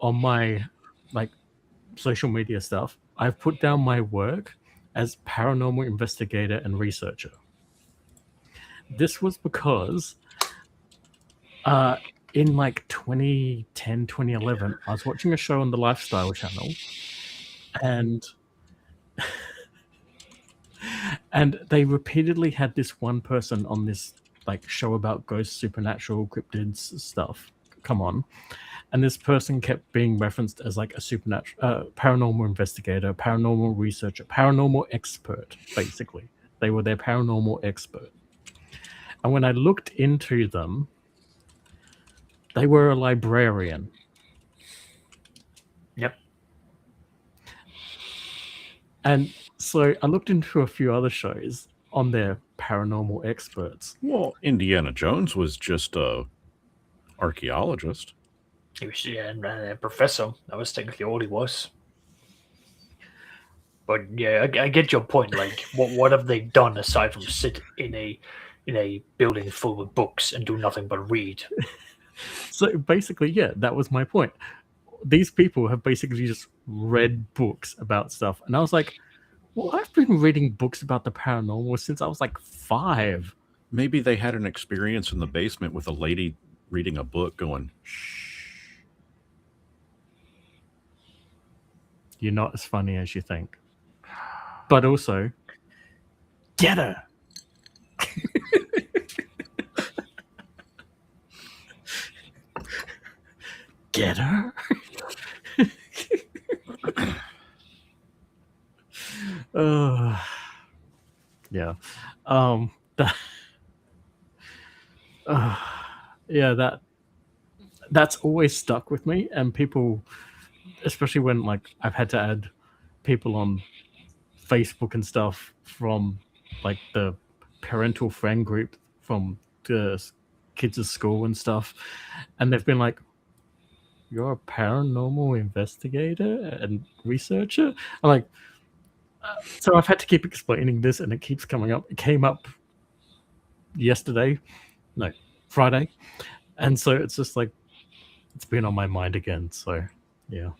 on my like social media stuff, I've put down my work as paranormal investigator and researcher. This was because in like 2010, 2011, I was watching a show on the Lifestyle Channel, and they repeatedly had this one person on this like show about ghosts, supernatural, cryptids stuff come on, and this person kept being referenced as like a supernatural paranormal investigator, paranormal researcher, paranormal expert. Basically, they were their paranormal expert. And when I looked into them, they were a librarian. Yep. And so I looked into a few other shows on their paranormal experts. Well, Indiana Jones was just a archaeologist. He was a professor. That was technically all he was. But yeah, I get your point. Like, what have they done aside from sit in a building full of books and do nothing but read? So basically, yeah, that was my point. These people have basically just read books about stuff. And I was like, well, I've been reading books about the paranormal since I was like 5. Maybe they had an experience in the basement with a lady reading a book going, shh. You're not as funny as you think. But also, get her! Get her? Yeah. Yeah, that's always stuck with me, and people, especially when like I've had to add people on Facebook and stuff from like the parental friend group from the kids at school and stuff, and they've been like, you're a paranormal investigator and researcher? I'm like, so I've had to keep explaining this, and it keeps coming up. It came up Friday, and so it's just like it's been on my mind again. So yeah,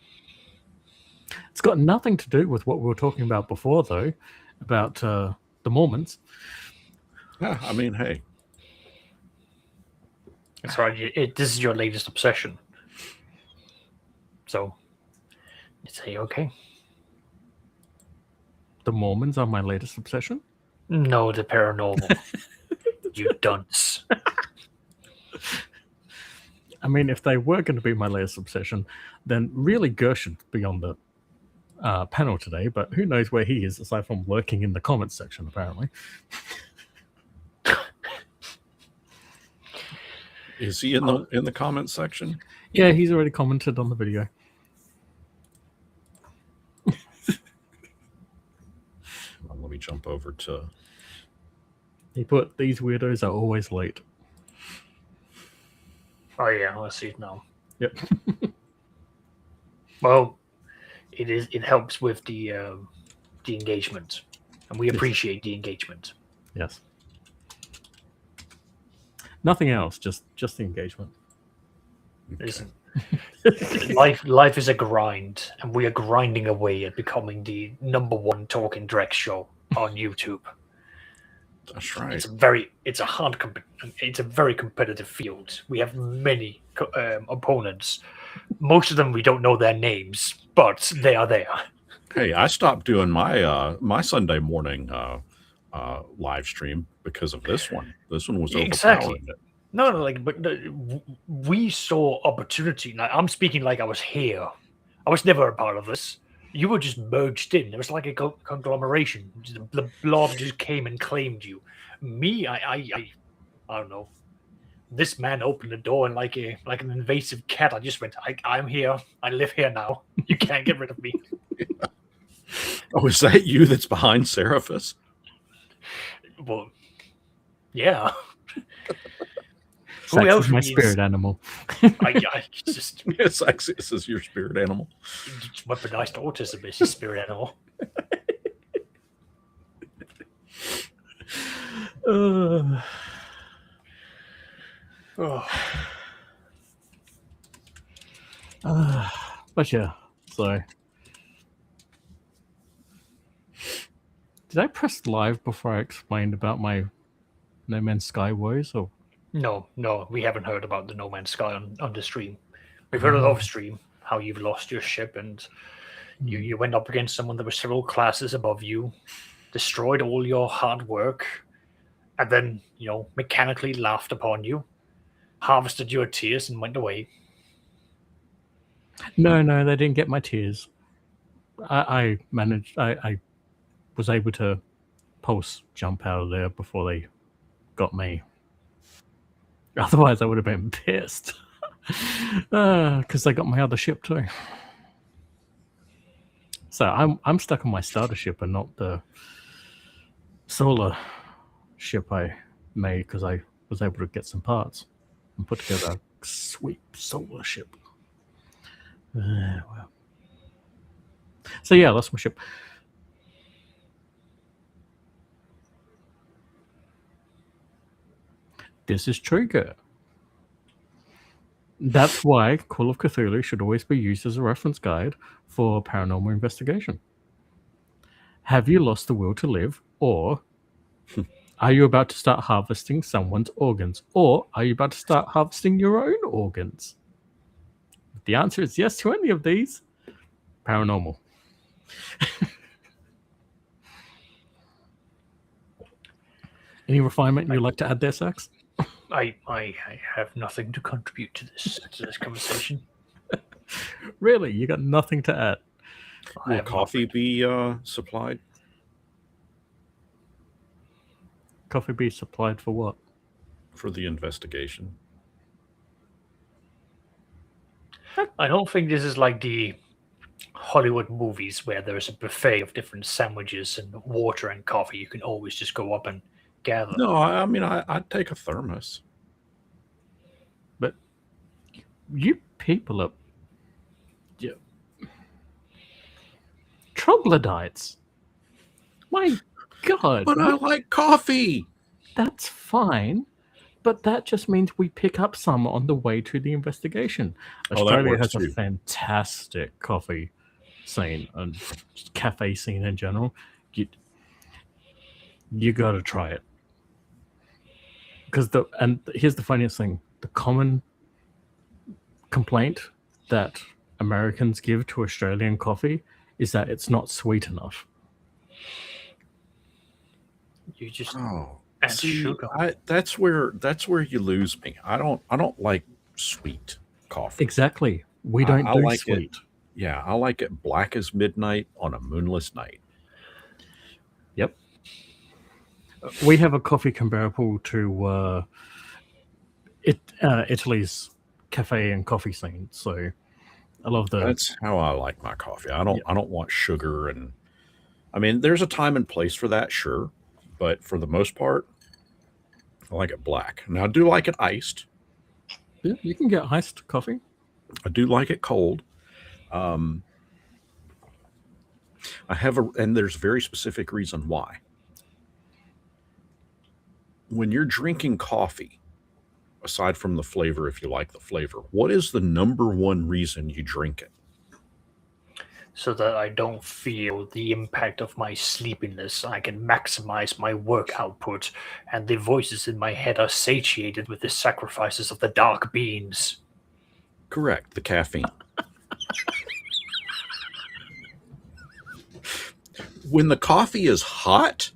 it's got nothing to do with what we were talking about before, though, about the Mormons. Yeah, I mean, hey, That's right. This is your latest obsession. So, you say okay. The Mormons are my latest obsession? No, the paranormal. You dunce. I mean, if they were going to be my latest obsession, then really Gersh should be on the panel today, but who knows where he is aside from lurking in the comments section, apparently. Is he in the comments section? Yeah, he's already commented on the video. Let me jump over to... He put, these weirdos are always late. Oh yeah, I see it now. Yep. Well, it helps with the engagement, and we appreciate the engagement. Yes. Nothing else, just the engagement. Listen, life is a grind, and we are grinding away at becoming the #1 Talkin Drek show on YouTube. That's right. It's a very competitive field. We have many opponents. Most of them we don't know their names, but they are there. Hey, I stopped doing my my Sunday morning live stream because of this one. This one was overpowering. Exactly. No, but we saw opportunity. Now, I'm speaking like I was here. I was never a part of this. You were just merged in. It was like a conglomeration. The blob just came and claimed you. Me, I don't know. This man opened the door and like an invasive cat, I just went, I'm here. I live here now. You can't get rid of me. Yeah. Oh, is that you that's behind Seraphis? Well, yeah. Who else is my spirit animal? I just... Yes, this is your spirit animal. Weaponized autism is your spirit animal. But yeah, so did I press live before I explained about my No Man's Sky woes? Or No, we haven't heard about the No Man's Sky on the stream. We've heard it off stream, how you've lost your ship and you went up against someone that was several classes above you, destroyed all your hard work, and then, mechanically laughed upon you, harvested your tears, and went away. No, they didn't get my tears. I managed. I was able to pulse jump out of there before they got me. Otherwise, I would have been pissed. Because they got my other ship too. So I'm stuck on my starter ship and not the solar ship I made because I was able to get some parts and put together a sweet solar ship. Well. So yeah, that's my ship. This is trigger. That's why Call of Cthulhu should always be used as a reference guide for paranormal investigation. Have you lost the will to live, or are you about to start harvesting someone's organs, or are you about to start harvesting your own organs? If the answer is yes to any of these, paranormal. Any refinement you'd like to add there, Sax? I have nothing to contribute to this conversation. Really? You got nothing to add? Will coffee be supplied? Coffee be supplied for what? For the investigation. I don't think this is like the Hollywood movies where there's a buffet of different sandwiches and water and coffee. You can always just go up and gather. No, I mean, I'd take a thermos. But you people are troglodytes. My God. But I like coffee. That's fine. But that just means we pick up some on the way to the investigation. Australia has a fantastic coffee scene and cafe scene in general. You got to try it. Because here's the funniest thing: the common complaint that Americans give to Australian coffee is that it's not sweet enough. You just add sugar. That's where you lose me. I don't like sweet coffee. Exactly. We don't do like sweet. Yeah, I like it black as midnight on a moonless night. Yep. We have a coffee comparable to Italy's cafe and coffee scene. So I love the. That's how I like my coffee. I don't want sugar, and I mean, there's a time and place for that, sure, but for the most part, I like it black. Now I do like it iced. Yeah, you can get iced coffee. I do like it cold. I have and there's a very specific reason why. When you're drinking coffee, aside from the flavor, if you like the flavor, what is the number one reason you drink it? So that I don't feel the impact of my sleepiness. I can maximize my work output, and the voices in my head are satiated with the sacrifices of the dark beans. Correct, the caffeine. When the coffee is hot,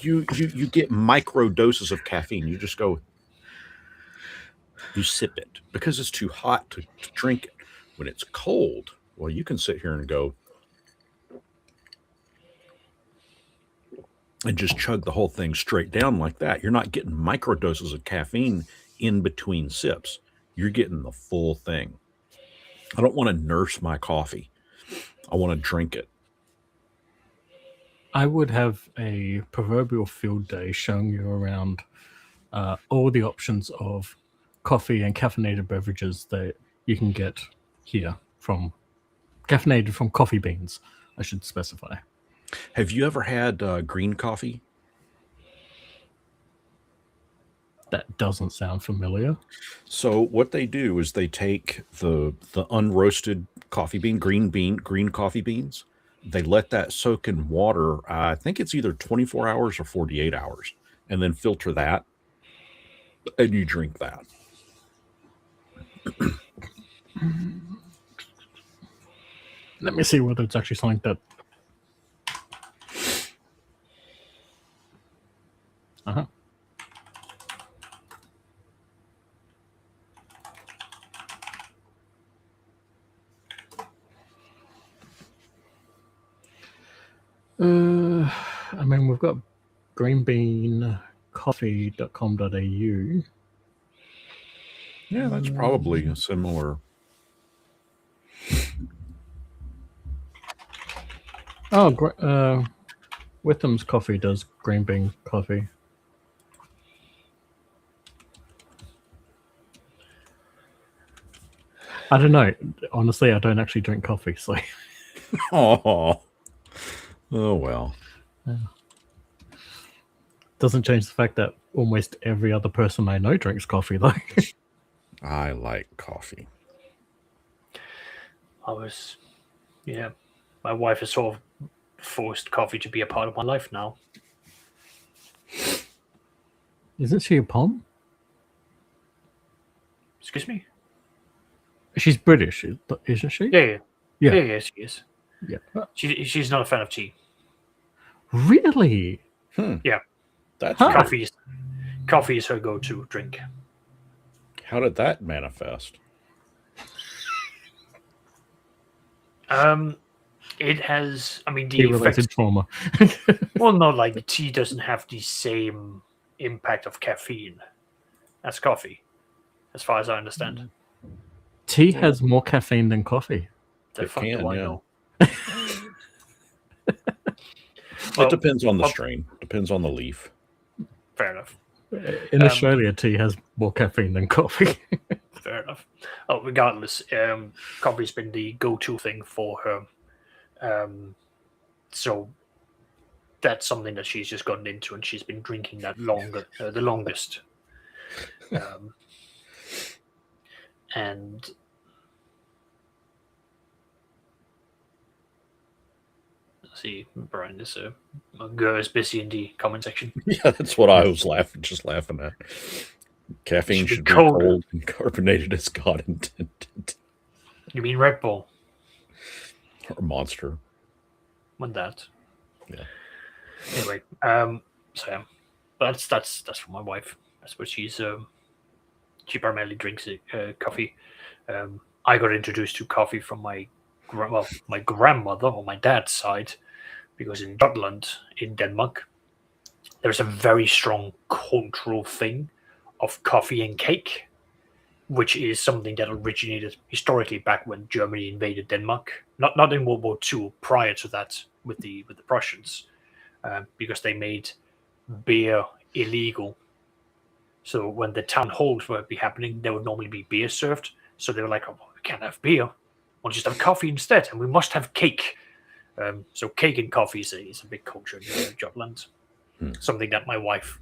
you get micro doses of caffeine. You just go, you sip it because it's too hot to drink it. When it's cold, well, you can sit here and go and just chug the whole thing straight down like that. You're not getting micro doses of caffeine in between sips. You're getting the full thing. I don't want to nurse my coffee. I want to drink it. I would have a proverbial field day showing you around all the options of coffee and caffeinated beverages that you can get here from caffeinated from coffee beans, I should specify. Have you ever had green coffee? That doesn't sound familiar. So what they do is they take the unroasted coffee bean, green coffee beans. They let that soak in water. I think it's either 24 hours or 48 hours, and then filter that, and you drink that. Let me see whether it's actually something that. Uh-huh. I mean, we've got greenbeancoffee.com.au. Yeah, that's probably a similar. Oh, Witham's Coffee does green bean coffee. I don't know. Honestly, I don't actually drink coffee, so. Oh well. Yeah. Doesn't change the fact that almost every other person I know drinks coffee, though. I like coffee. My wife has sort of forced coffee to be a part of my life now. Isn't she a Pom? Excuse me? She's British, isn't she? Yeah, she is. Yeah. She's not a fan of tea. Really? Yeah. That's Coffee is her go-to drink. How did that manifest? It has. I mean, the Tea-related effects. trauma. Well, no, like the tea doesn't have the same impact of caffeine as coffee, as far as I understand. Tea has more caffeine than coffee. The fuck do I know? It depends on the strain. Depends on the leaf. Fair enough. In Australia, tea has more caffeine than coffee. Fair enough. Oh, regardless, coffee's been the go-to thing for her. So that's something that she's just gotten into, and she's been drinking that the longest. And let's see, Brian is girl is busy in the comment section. Yeah, that's what I was laughing at. Caffeine should be cold and carbonated as God intended. You mean Red Bull? Or Monster. When that. Yeah. Anyway, so yeah. But that's for my wife. That's what she primarily drinks coffee. I got introduced to coffee from my grandmother on my dad's side, because in Jutland, in Denmark, there's a very strong cultural thing of coffee and cake, which is something that originated historically back when Germany invaded Denmark. Not in World War II, prior to that with the Prussians, because they made beer illegal. So when the town halls would be happening, there would normally be beer served. So they were like, "Oh, we can't have beer. We'll just have coffee instead, and we must have cake." So cake and coffee is a big culture in Jutland. Something that my wife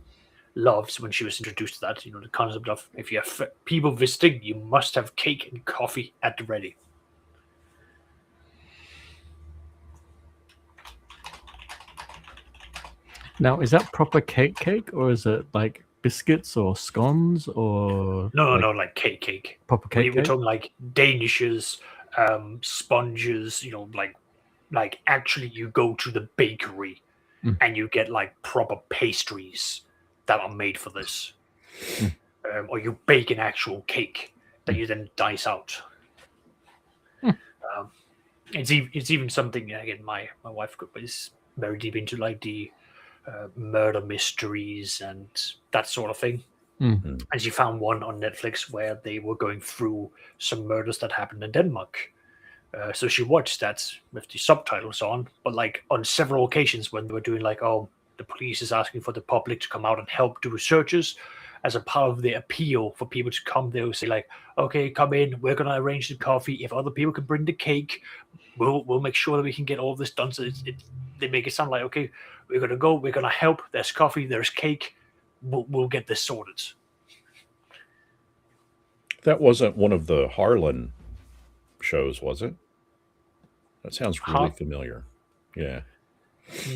loves when she was introduced to that. The concept of, if you have people visiting, you must have cake and coffee at the ready. Now, is that proper cake, or is it like biscuits or scones, or No, like cake. Proper cake. We're talking like danishes, sponges. Like actually, you go to the bakery and you get like proper pastries that are made for this, or you bake an actual cake that you then dice out. It's even something, again, my wife is very deep into like the murder mysteries and that sort of thing. And she found one on Netflix where they were going through some murders that happened in Denmark. So she watched that with the subtitles on, but like on several occasions when they were doing like, oh, the police is asking for the public to come out and help do searches, as a part of the appeal for people to come, they will say like, okay, come in, we're going to arrange the coffee. If other people can bring the cake, we'll make sure that we can get all of this done. So they make it sound like, okay, we're going to go, we're going to help. There's coffee, there's cake. We'll get this sorted. That wasn't one of the Harlan shows, was it? That sounds really familiar. Yeah.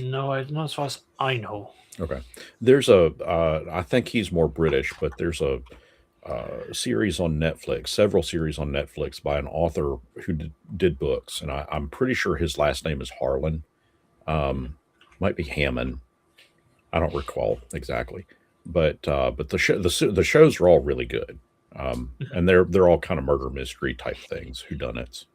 No, not as far as I know. Okay. There's a, I think he's more British, but there's a series on Netflix, several series on Netflix by an author who did books. And I'm pretty sure his last name is Harlan. Might be Hammond. I don't recall exactly. But the shows are all really good. And they're all kind of murder mystery type things, whodunits.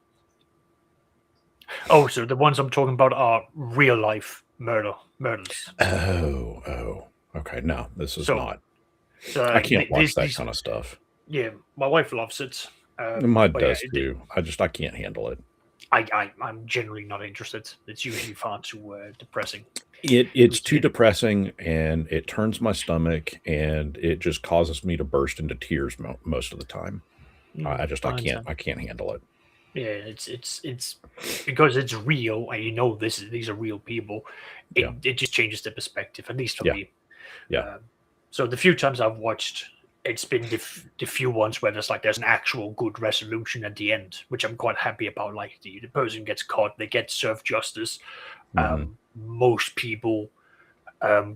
Oh, so the ones I'm talking about are real life murders. Oh. Okay. No, this is not. So, I can't watch that kind of stuff. Yeah, my wife loves it. Mine does too. I can't handle it. I'm generally not interested. It's usually far too depressing. It's too depressing, and it turns my stomach, and it just causes me to burst into tears most of the time. I can't handle it. Yeah, it's because it's real, and you know these are real people. It just changes the perspective, at least for me. Yeah. So the few times I've watched, it's been the few ones where there's an actual good resolution at the end, which I'm quite happy about. Like the person gets caught, they get served justice. Most people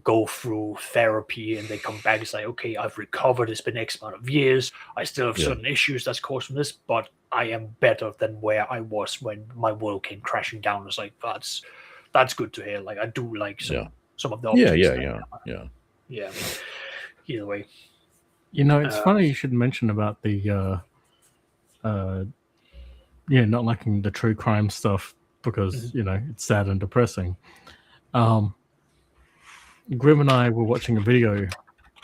go through therapy and they come back and say, okay, I've recovered. It's been X amount of years. I still have certain issues that's caused from this, but I am better than where I was when my world came crashing down. It's like, that's good to hear. Like I do like some of the options. Yeah. Either way. It's funny you should mention about the not liking the true crime stuff because it's sad and depressing. Grim and I were watching a video a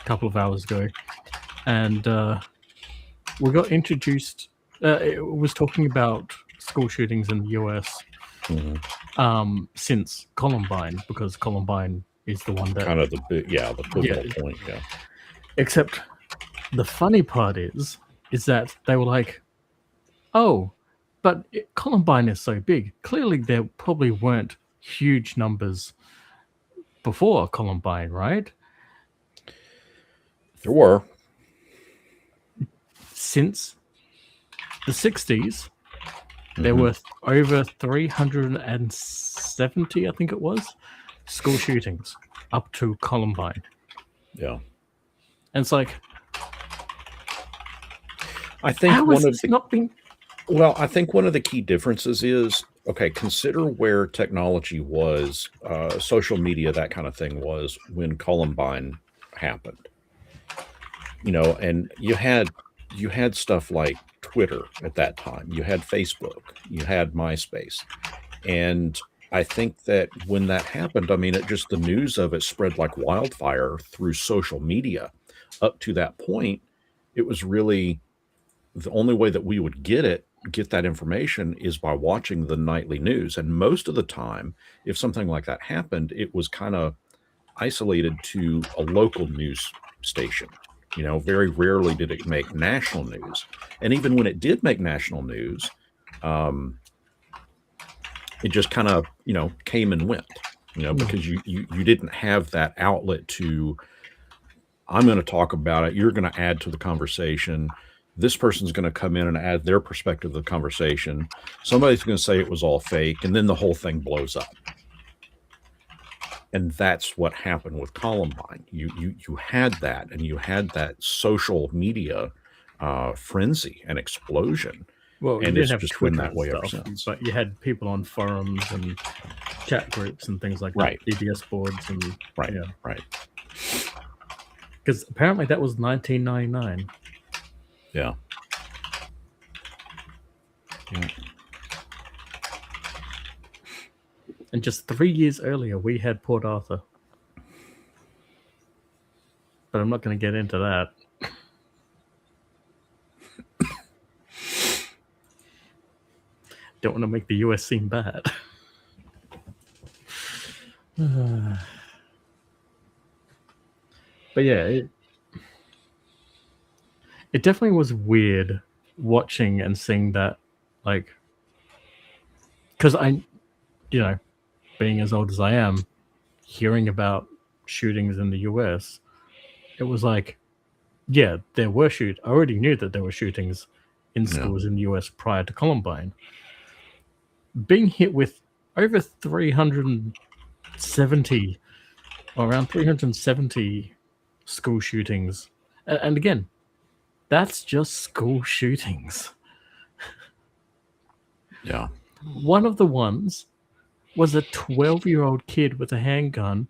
couple of hours ago, and we got introduced. It was talking about school shootings in the US since Columbine, because Columbine is the one that kind of the pivotal point. Yeah. Except the funny part is that they were like, oh, but Columbine is so big. Clearly, there probably weren't huge numbers before Columbine, right? There were. Since the 60s, there were over 370, I think it was, school shootings up to Columbine. Yeah. And it's like, I think I think one of the key differences is, okay, consider where technology was, social media, that kind of thing was when Columbine happened. And you had stuff like Twitter at that time. You had Facebook. You had MySpace. And I think that when that happened, the news of it spread like wildfire through social media. Up to that point, it was really the only way that we would get that information is by watching the nightly news. And most of the time, if something like that happened, it was kind of isolated to a local news station. Very rarely did it make national news. And even when it did make national news, it just kind of, came and went, because you didn't have that outlet to, I'm going to talk about it. You're going to add to the conversation. This person's going to come in and add their perspective to the conversation. Somebody's going to say it was all fake, and then the whole thing blows up. And that's what happened with Columbine. You had that, and you had that social media frenzy and explosion. Well, and you it's didn't have just Twitter been that way ever stuff, since. but you had people on forums and chat groups and things like Right. that, DDS boards and Right. yeah. Right. Because apparently that was 1999. Yeah. And just 3 years earlier, we had Port Arthur. But I'm not going to get into that. Don't want to make the US seem bad. But yeah, it definitely was weird watching and seeing that, like, because being as old as I am, hearing about shootings in the US, it was like, yeah, there were I already knew that there were shootings in schools in the US prior to Columbine. Being hit with over 370, or around 370 school shootings, and again, that's just school shootings. Yeah. One of the ones was a 12-year-old kid with a handgun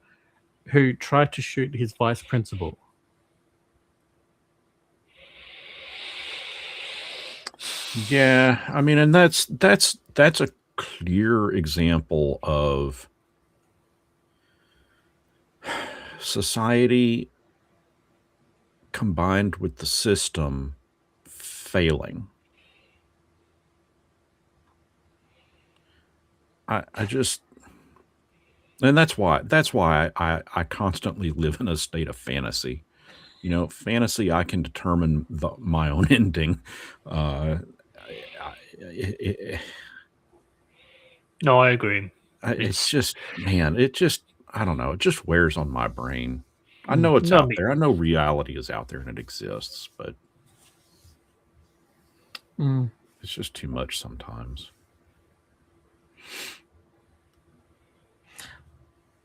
who tried to shoot his vice principal. Yeah, I mean, and that's a clear example of society combined with the system failing. I just, and that's why I constantly live in a state of fantasy. You know, fantasy, I can determine my own ending. No, I agree. It's just, man, it just, I don't know, it just wears on my brain. I know it's No, out there. I know reality is out there and it exists, but it's just too much sometimes.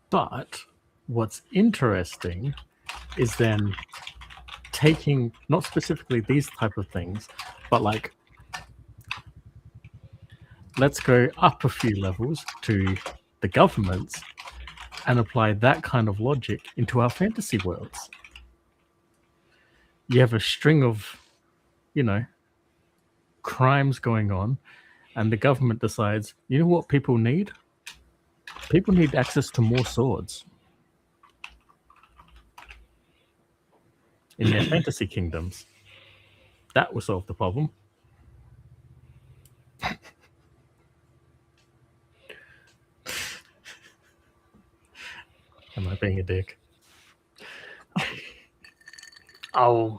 But what's interesting is then taking not specifically these type of things, but like let's go up a few levels to the governments and apply that kind of logic into our fantasy worlds. You have a string of, you know, crimes going on, and the government decides, you know what people need? People need access to more swords in their fantasy kingdoms. That will solve the problem. Am I being a dick? My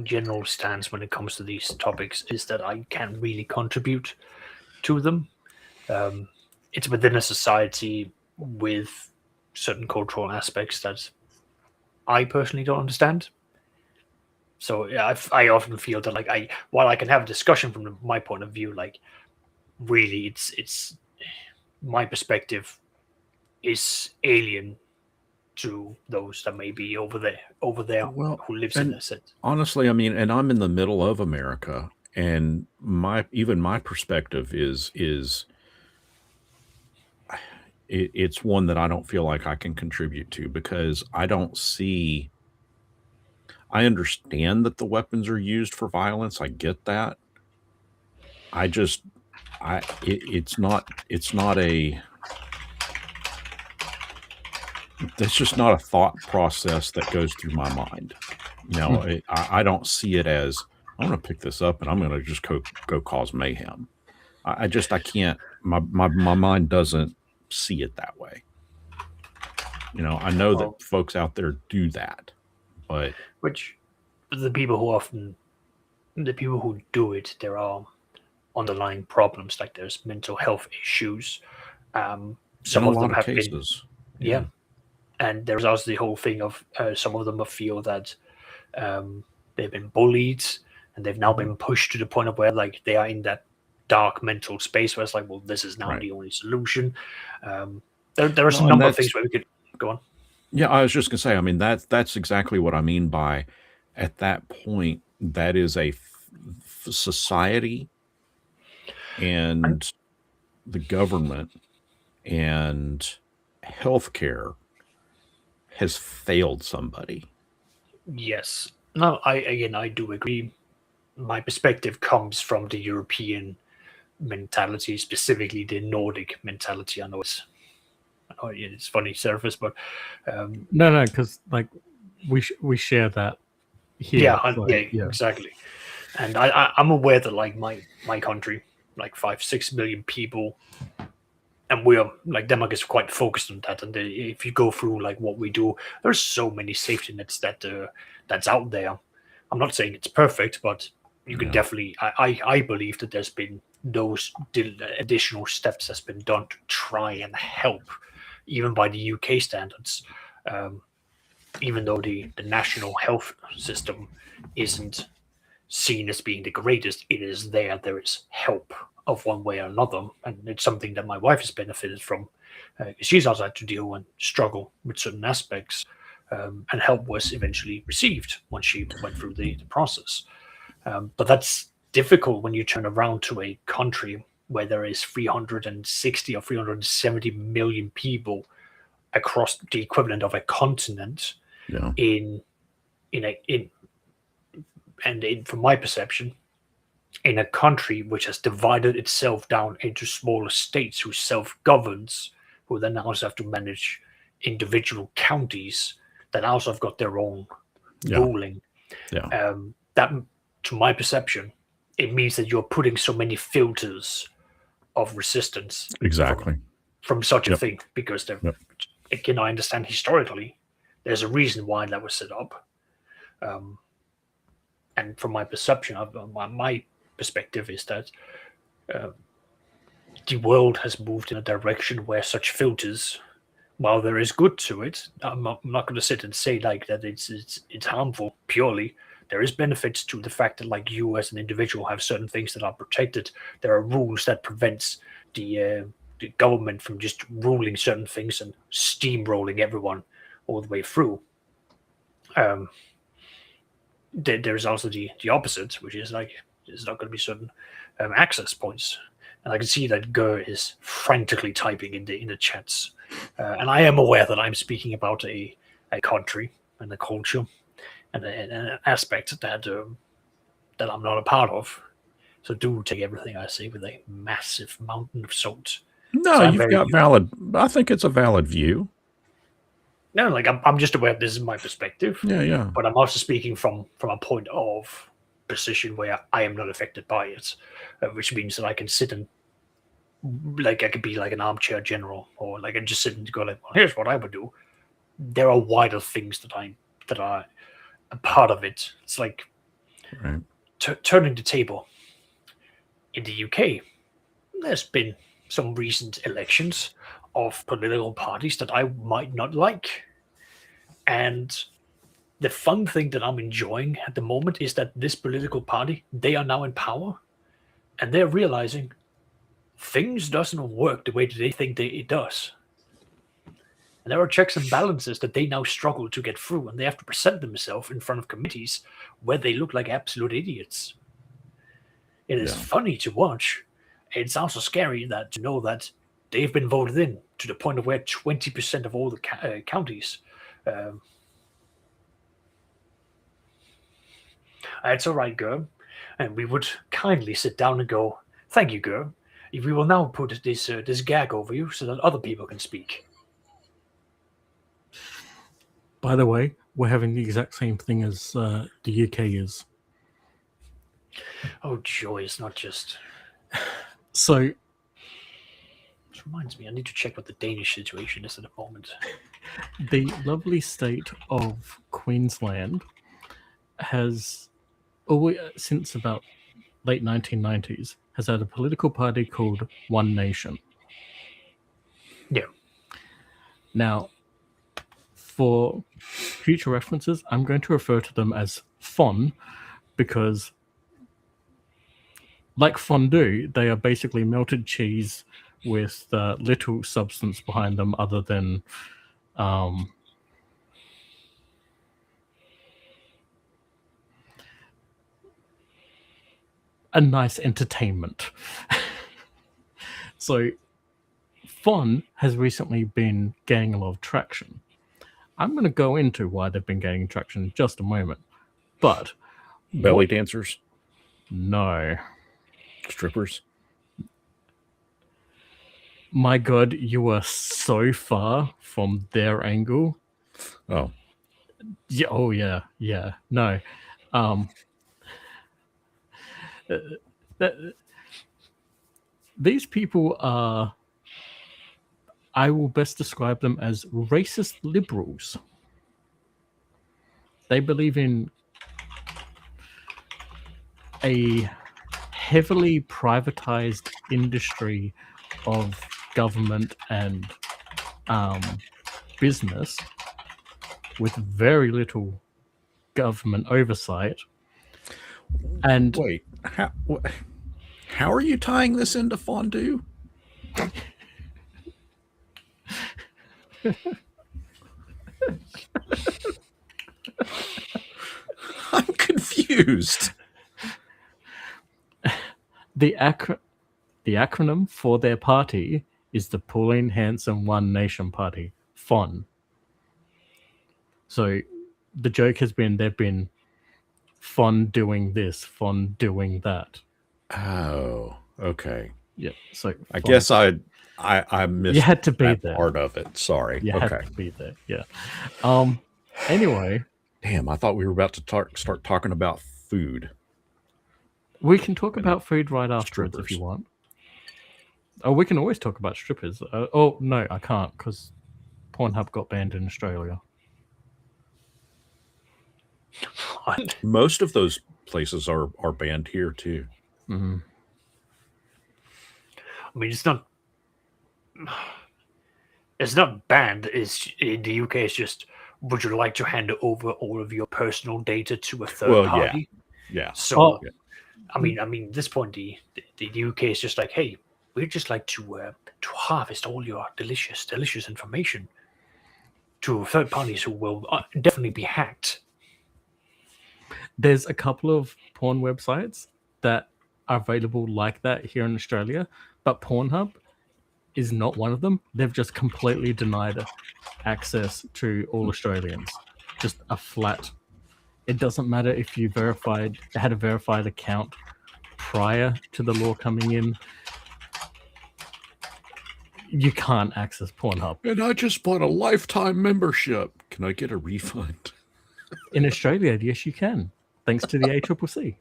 general stance when it comes to these topics is that I can't really contribute to them. It's within a society with certain cultural aspects that I personally don't understand. So yeah, I often feel that like while I can have a discussion from my point of view, like really it's my perspective is alien to those that may be over there Well, who lives in this. Honestly, I mean, and I'm in the middle of America, and my perspective is it's one that I don't feel like I can contribute to, because I don't see. I understand that the weapons are used for violence. I get that. It's not a, that's just not a thought process that goes through my mind. You know, I don't see it as, I'm going to pick this up and I'm going to just go cause mayhem. I can't, my mind doesn't see it that way. You know, I know that folks out there do that, but which the people who do it, there are underlying problems, like there's mental health issues. Some of them have cases. Been, and there's also the whole thing of some of them feel that they've been bullied and they've now been pushed to the point of where like they are in that dark mental space where it's like, well, this is now the only solution. There are some number of things where we could go on. Yeah, I was just gonna say, I mean, that's exactly what I mean by, at that point, that is a society and the government and healthcare has failed somebody. Yes. No, I do agree. My perspective comes from the European mentality, specifically the Nordic mentality. I know it's funny surface, but no, because like we share that here. Yeah, exactly. And I'm aware that like my country, like 5-6 million people, and we are like Denmark is quite focused on that. And if you go through like what we do, there's so many safety nets that's out there. I'm not saying it's perfect, but you can definitely. I believe that there's been those additional steps that's been done to try and help, even by the UK standards. even though the national health system isn't seen as being the greatest, it is there. There is help of one way or another, and it's something that my wife has benefited from. She's also had to deal and struggle with certain aspects, and help was eventually received once she went through the process. But that's difficult when you turn around to a country where there is 360 or 370 million people across the equivalent of a continent. Yeah. From my perception, in a country which has divided itself down into smaller states who self-governs, who then also have to manage individual counties that also have got their own ruling. Yeah. That, to my perception, it means that you're putting so many filters of resistance Exactly. from such a thing, because again, I understand historically there's a reason why that was set up. And from my perception, my perspective is that the world has moved in a direction where such filters, while there is good to it, I'm not going to sit and say like that it's harmful purely. There is benefits to the fact that, like, you as an individual have certain things that are protected. There are rules that prevents the government from just ruling certain things and steamrolling everyone all the way through. There's also the opposite, which is like there's not going to be certain access points. And I can see that Gur is frantically typing in the chats. And I am aware that I'm speaking about a country and a culture and an aspect that I'm not a part of. So do take everything I say with a massive mountain of salt. No, So you've got valid. I think it's a valid view. No, like I'm just aware this is my perspective. Yeah. But I'm also speaking from a point of position where I am not affected by it, which means that I can sit and I could be like an armchair general, or like I just sit and go like, well, here's what I would do. There are wider things that are a part of it. It's like turning the table. In the UK, there's been some recent elections of political parties that I might not like. And the fun thing that I'm enjoying at the moment is that this political party, they are now in power, and they're realizing things doesn't work the way that they think it does. And there are checks and balances that they now struggle to get through, and they have to present themselves in front of committees where they look like absolute idiots. It is funny to watch. It's also scary to know that they've been voted in to the point of where 20% of all the counties. It's all right, Gur. And we would kindly sit down and go, thank you, Gur. We will now put this gag over you so that other people can speak. By the way, we're having the exact same thing as the UK is. Oh, joy, it's not just... So... This reminds me, I need to check what the Danish situation is at the moment. The lovely state of Queensland has, since about late 1990s, has had a political party called One Nation. Yeah. Now, for future references, I'm going to refer to them as FON, because like fondue, they are basically melted cheese with little substance behind them other than a nice entertainment. So FON has recently been gaining a lot of traction. I'm going to go into why they've been gaining traction in just a moment. But belly dancers? No. Strippers? My God, you are so far from their angle. Oh. Yeah. Oh, yeah. Yeah. No. These people are, I will best describe them as racist liberals. They believe in a heavily privatized industry of government and business with very little government oversight. And Wait, how are you tying this into fondue? I'm confused. the acronym for their party is the Pauline Hanson One Nation Party, FON. So the joke has been they've been FON doing this, FON doing that. Oh, okay. Yeah. So I FON. guess I missed You had to be that there. part of it. Sorry. You okay. had to be there. Yeah. Anyway, Damn, I thought we were about to start talking about food. we can talk about food right afterwards if strippers. you want. Oh, we can always talk about strippers. Oh no, I can't because Pornhub got banned in Australia. What? Most of those places are banned here too. Mm-hmm. I mean, it's not banned. It's in the UK. It's just, would you like to hand over all of your personal data to a third Well, yeah. party? Yeah. So, Oh. I mean, at this point, the UK is just like, hey, we'd just like to harvest all your delicious information to third parties who will definitely be hacked. There's a couple of porn websites that are available like that here in Australia, but Pornhub is not one of them. They've just completely denied access to all Australians. Just a flat. It doesn't matter if you had a verified account prior to the law coming in. You can't access Pornhub. And I just bought a lifetime membership. Can I get a refund? In Australia, yes, you can, thanks to the ACCC.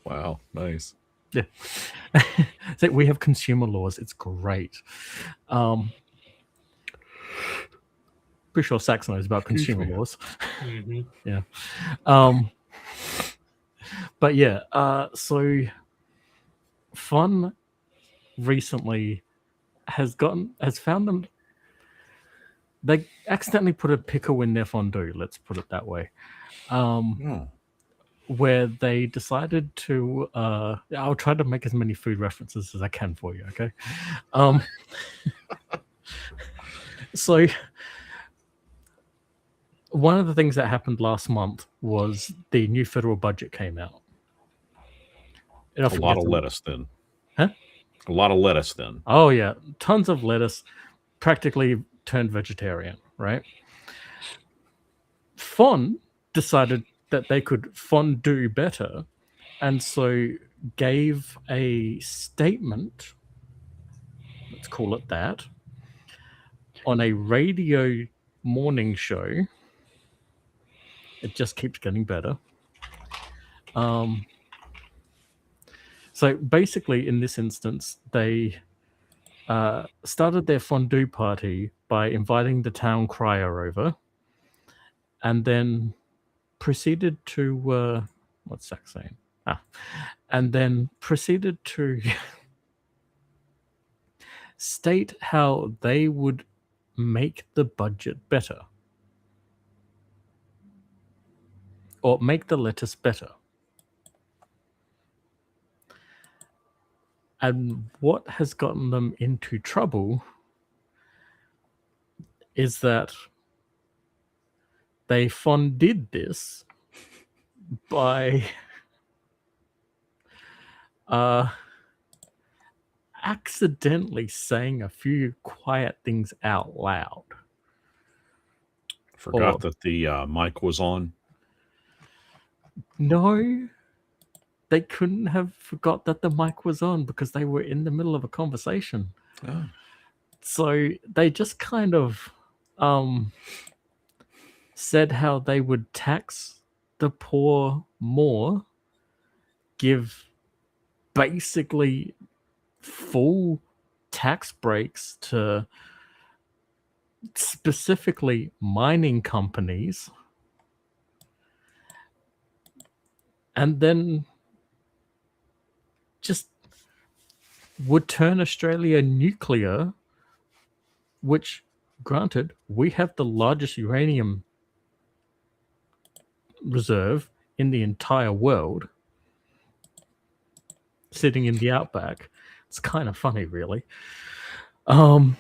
Wow, nice. Yeah. So we have consumer laws. It's great. Pretty sure Sax knows about consumer laws. Mm-hmm. Yeah. But yeah, so Fun recently has found them. They accidentally put a pickle in their fondue, let's put it that way. Where they decided to I'll try to make as many food references as I can for you, okay? So one of the things that happened last month was the new federal budget came out. A lot of lettuce then. Huh? A lot of lettuce then. Oh yeah, tons of lettuce, practically turned vegetarian, right? Fon decided that they could fondue better, and so gave a statement, let's call it that, on a radio morning show. It just keeps getting better. So basically, in this instance, they started their fondue party by inviting the town crier over, and then proceeded to what's Zach saying? And then proceeded to state how they would make the budget better, or make the lettuce better. And what has gotten them into trouble is that they funded this by accidentally saying a few quiet things out loud. Forgot that the mic was on. No, they couldn't have forgot that the mic was on because they were in the middle of a conversation. Oh. So they just kind of said how they would tax the poor more, give basically full tax breaks to specifically mining companies, and then just would turn Australia nuclear, which, granted, we have the largest uranium reserve in the entire world sitting in the outback. It's kind of funny, really. But,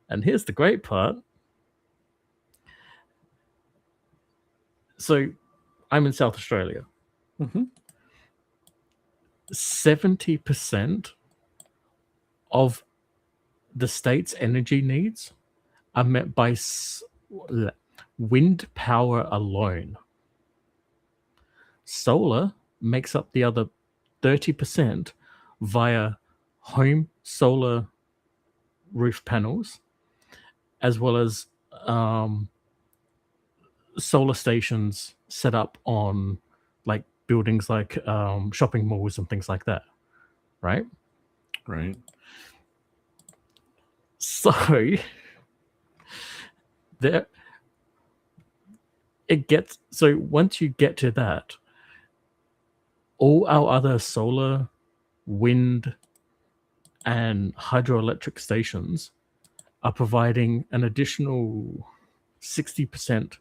and here's the great part. So I'm in South Australia. 70% of the state's energy needs are met by wind power alone. Solar makes up the other 30% via home solar roof panels, as well as solar stations set up on like buildings like shopping malls and things like that, right? Right. So there it gets, so once you get to that, all our other solar, wind, and hydroelectric stations are providing an additional 60%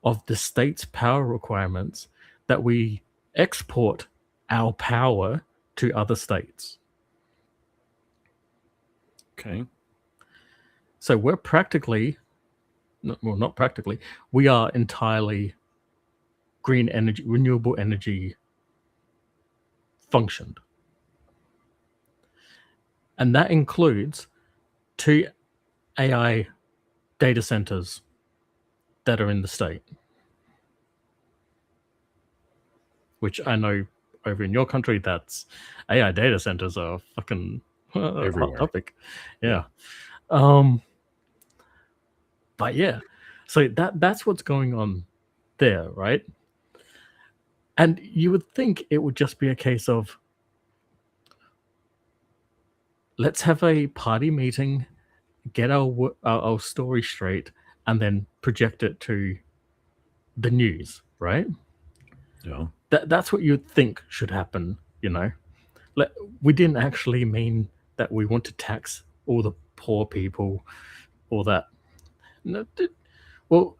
of the state's power requirements that we export our power to other states. Okay. So we're practically, well, not practically, we are entirely green energy, renewable energy functioned. And that includes 2 AI data centers that are in the state. Which I know over in your country, that's AI data centers are fucking hot topic. Yeah. But yeah, so that's what's going on there, right? And you would think it would just be a case of, let's have a party meeting, get our story straight, and then project it to the news, right? Yeah. That's what you'd think should happen, you know? We didn't actually mean that we want to tax all the poor people or that. No, well,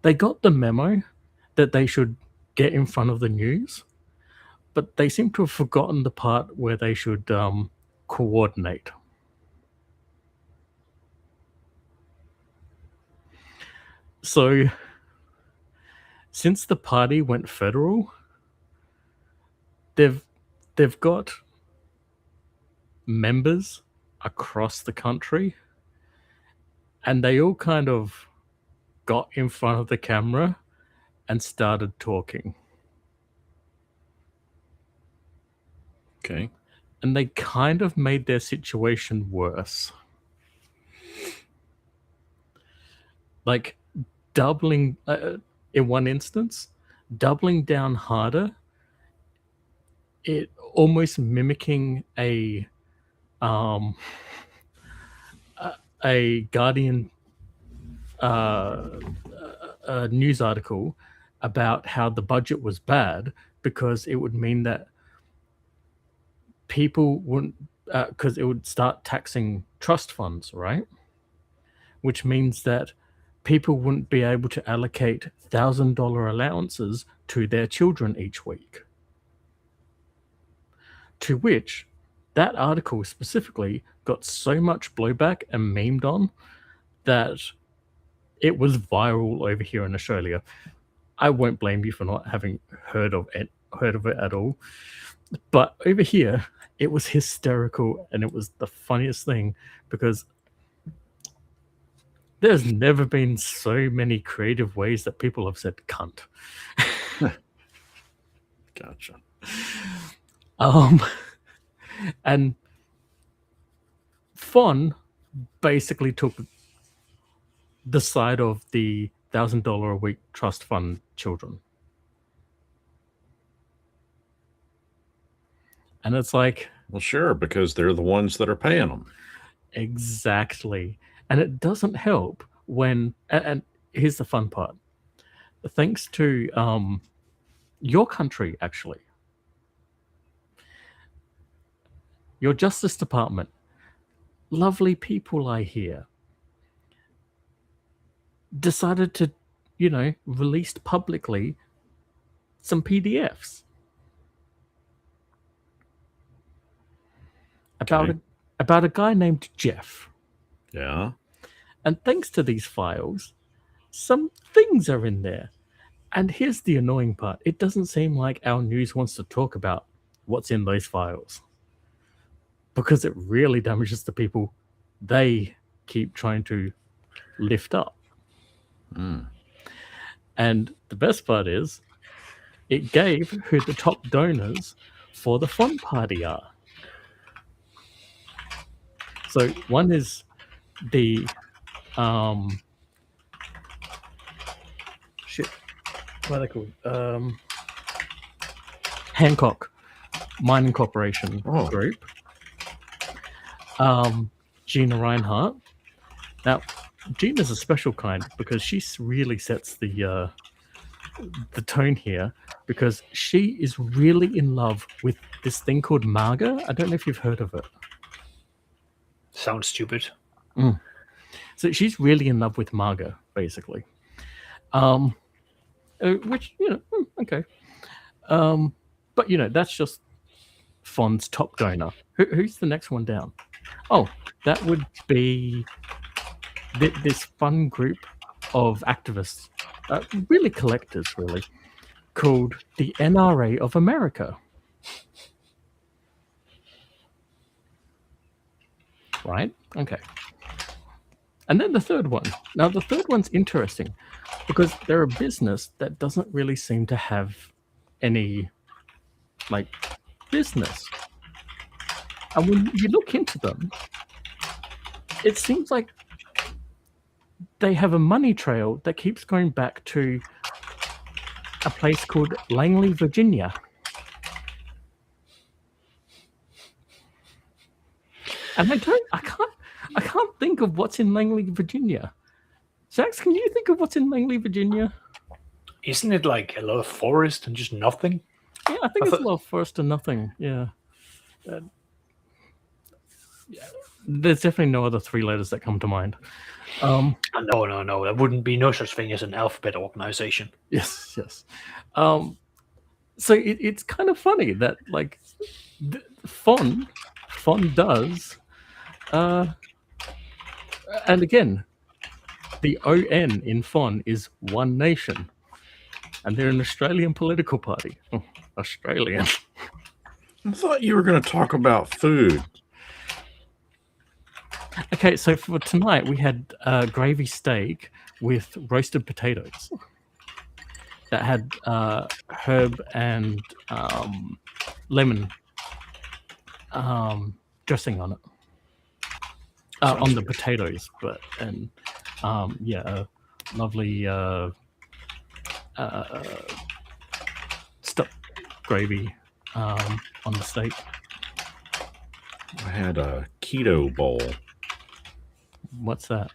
they got the memo that they should get in front of the news, but they seem to have forgotten the part where they should coordinate. So, since the party went federal, they've got members across the country, and they all kind of got in front of the camera and started talking. Okay. And they kind of made their situation worse. Like doubling, in one instance, doubling down harder, it almost mimicking a Guardian a news article about how the budget was bad because it would mean that people wouldn't, because it would start taxing trust funds, right? Which means that people wouldn't be able to allocate $1,000 allowances to their children each week. To which that article specifically got so much blowback and memed on that it was viral over here in Australia. I won't blame you for not having heard of it at all. But over here, it was hysterical and it was the funniest thing because there's never been so many creative ways that people have said cunt. Gotcha. And Fon basically took the side of the $1,000 a week trust fund children. And it's like, well, sure, because they're the ones that are paying them. Exactly. And it doesn't help when, and here's the fun part. Thanks to your country, actually, your Justice Department, lovely people I hear, decided to, released publicly some PDFs about a guy named Jeff. Yeah. And thanks to these files, some things are in there. And here's the annoying part. It doesn't seem like our news wants to talk about what's in those files, because it really damages the people they keep trying to lift up. And the best part is, it gave who the top donors for the fun party are. So one is the what are they called? Hancock Mining Corporation Group. Gina Reinhardt. Now, Gina's a special kind because she really sets the tone here, because she is really in love with this thing called Marga. I don't know if you've heard of it. Sounds stupid. So she's really in love with Marga, basically. Which, okay. But, that's just Fon's top donor. Who's the next one down? Oh, that would be this fun group of activists, really collectors, really, called the NRA of America. Right? Okay. And then the third one. Now, the third one's interesting because they're a business that doesn't really seem to have any, business. And when you look into them, it seems like they have a money trail that keeps going back to a place called Langley, Virginia. And I can't think of what's in Langley, Virginia. Zax, can you think of what's in Langley, Virginia? Isn't it like a lot of forest and just nothing? Yeah, I think it's a lot of forest and nothing. Yeah. There's definitely no other three letters that come to mind. No. There wouldn't be no such thing as an alphabet organization. Yes. So it's kind of funny that Fon does, and again, the ON in Fon is One Nation, and they're an Australian political party. Oh, Australian. I thought you were going to talk about food. Okay, so for tonight we had gravy steak with roasted potatoes that had herb and lemon dressing on it, on the potatoes, a lovely stuffed gravy on the steak. I had a keto bowl. What's that?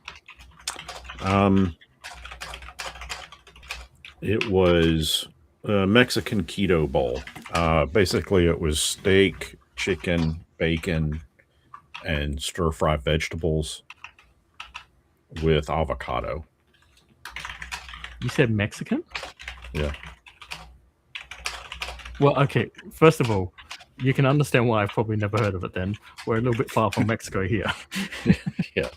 It was a Mexican keto bowl. Basically, it was steak, chicken, bacon, and stir-fried vegetables with avocado. You said Mexican? Yeah. Well, okay. First of all, you can understand why I've probably never heard of it then. We're a little bit far from Mexico here. Yeah.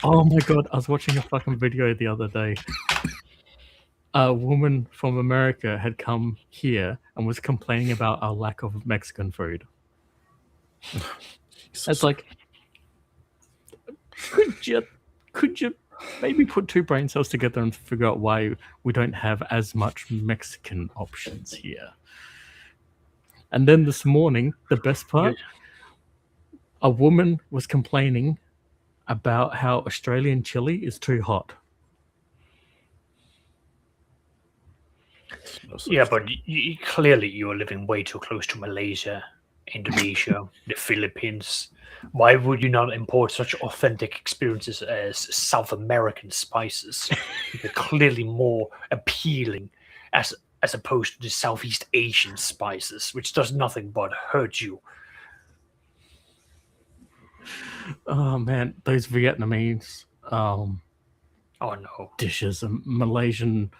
Oh my god, I was watching a fucking video the other day. A woman from America had come here and was complaining about our lack of Mexican food. It's like, could you maybe put two brain cells together and figure out why we don't have as much Mexican options here? And then this morning, the best part, a woman was complaining about how Australian chili is too hot. Yeah, but clearly you are living way too close to Malaysia, Indonesia, the Philippines. Why would you not import such authentic experiences as South American spices? They're clearly more appealing as opposed to the Southeast Asian spices, which does nothing but hurt you. Oh man, those Vietnamese Oh no. dishes and Malaysian.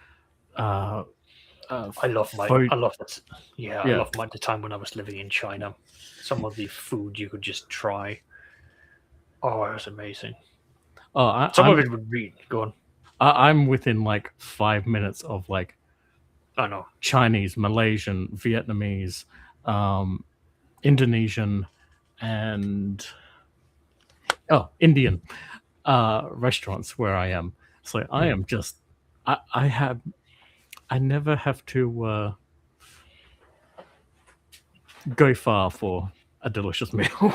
I love food. I love that. Yeah, I Yeah. love the time when I was living in China. Some of the food you could just try. Oh, it was amazing. Oh, Some of it would be go on. I'm within like 5 minutes of like I know. Chinese, Malaysian, Vietnamese, Indonesian, and Indian restaurants where I am. So I am just I never have to go far for a delicious meal.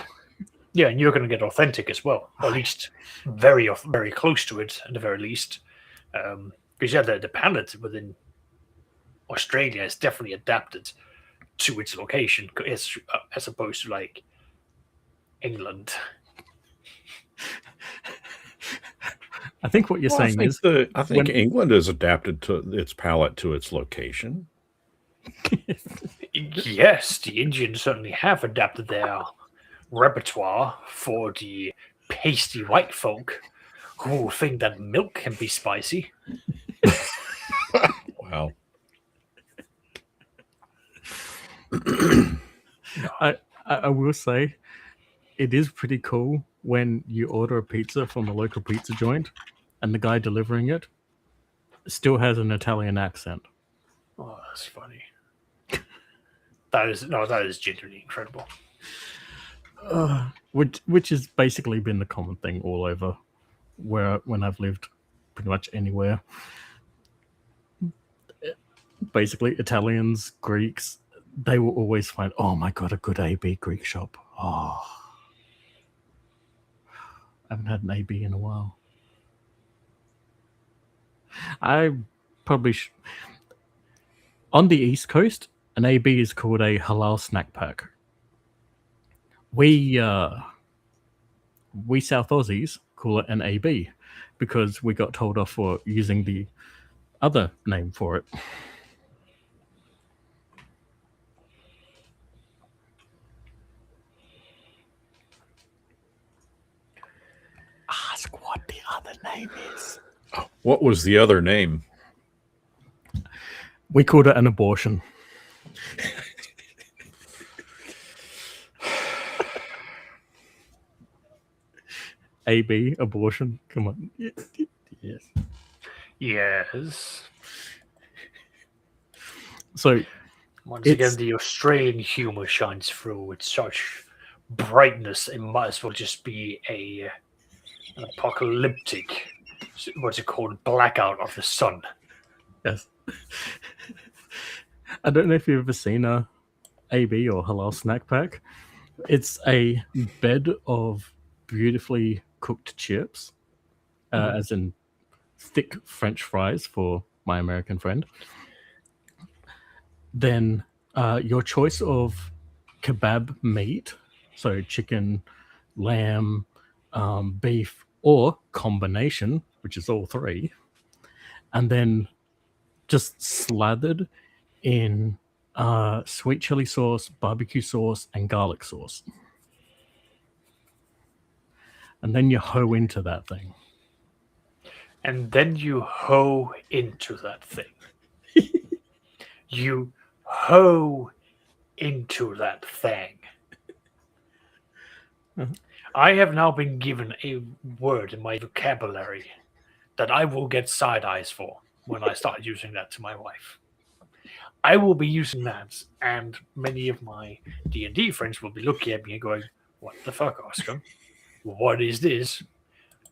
Yeah, and you're going to get authentic as well, or at least very close to it, at the very least. Because yeah, the palate within Australia is definitely adapted to its location, as opposed to like England. I think what you're saying is I think England has adapted to its palate to its location. Yes, the Indians certainly have adapted their repertoire for the pasty white folk who think that milk can be spicy. Wow. I will say it is pretty cool when you order a pizza from a local pizza joint and the guy delivering it still has an Italian accent. Oh, that's funny. That is genuinely incredible. Which has basically been the common thing all over when I've lived pretty much anywhere. Basically, Italians, Greeks, they will always find, oh my god, a good AB Greek shop. Oh, I haven't had an AB in a while. I probably on the East Coast, an AB is called a halal snack pack. We South Aussies call it an AB because we got told off for using the other name for it. Ask what the other name is. What was the other name? We called it an abortion. AB, abortion. Come on. Yes. Yes. So, once again, the Australian humour shines through with such brightness. It might as well just be an apocalyptic, what's it called, blackout of the sun. Yes. I don't know if you've ever seen a AB or halal snack pack. It's a bed of beautifully cooked chips, as in thick French fries for my American friend. Then your choice of kebab meat, so chicken, lamb, beef, or combination, which is all three, and then just slathered in sweet chili sauce, barbecue sauce, and garlic sauce. And then you hoe into that thing. And then you hoe into that thing. You hoe into that thing. I have now been given a word in my vocabulary that I will get side eyes for when I start using that to my wife. I will be using that, and many of my D&D friends will be looking at me and going, "What the fuck, Oscar? What is this?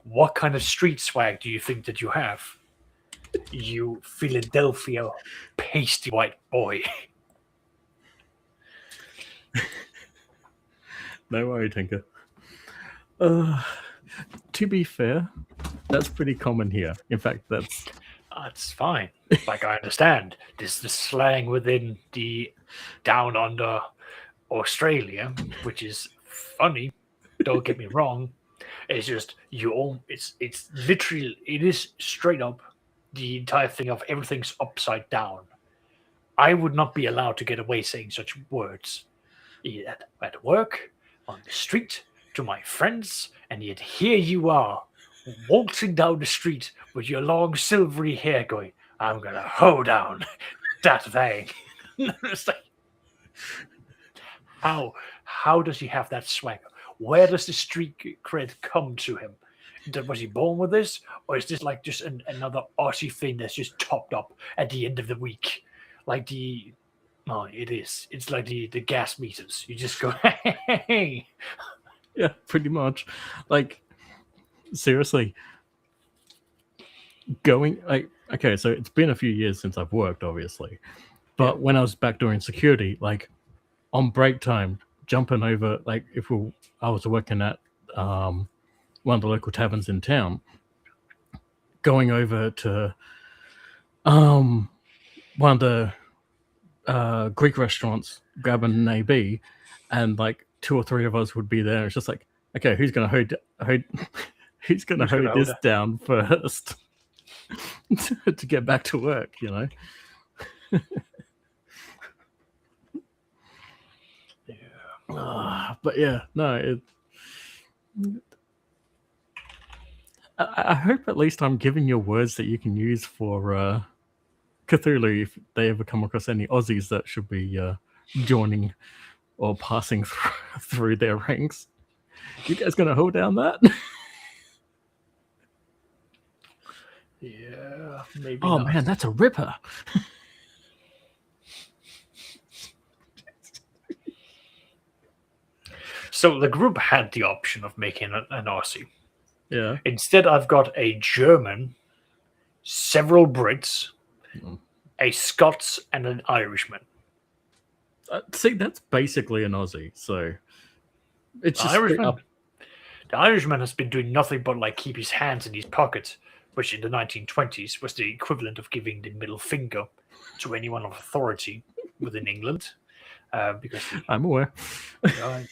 What kind of street swag do you think that you have? You Philadelphia pasty white boy." No worry, Tinker. To be fair, that's pretty common here. In fact, That's fine. Like, I understand. This is the slang within the down under Australia, which is funny. Don't get me wrong. It's just it's literally, it is straight up the entire thing of everything's upside down. I would not be allowed to get away saying such words at work, on the street, to my friends, and yet here you are waltzing down the street with your long silvery hair going, I'm going to hoe down that thing. It's like, how does he have that swagger? Where does the street cred come to him? Was he born with this? Or is this like just another Aussie thing that's just topped up at the end of the week? Like it is. It's like the gas meters. You just go, hey. Yeah, pretty much. Like, seriously. Okay, so it's been a few years since I've worked, obviously. But when I was back doing security, like, on break time, jumping over, like, I was working at one of the local taverns in town, going over to one of the Greek restaurants, grabbing an AB, and like 2 or 3 of us would be there. It's just like, okay, who's gonna hold this down first to get back to work, you know? But yeah, no, I hope at least I'm giving you words that you can use for Cthulhu if they ever come across any Aussies that should be joining or passing through their ranks. You guys gonna hold down that? Yeah, maybe. Oh not. man, that's a ripper. So the group had the option of making an Aussie. Yeah. Instead, I've got a German, several Brits, a Scots, and an Irishman. See, that's basically an Aussie. So it's just The Irishman has been doing nothing but like keep his hands in his pockets, which in the 1920s was the equivalent of giving the middle finger to anyone of authority within England. Because I'm aware.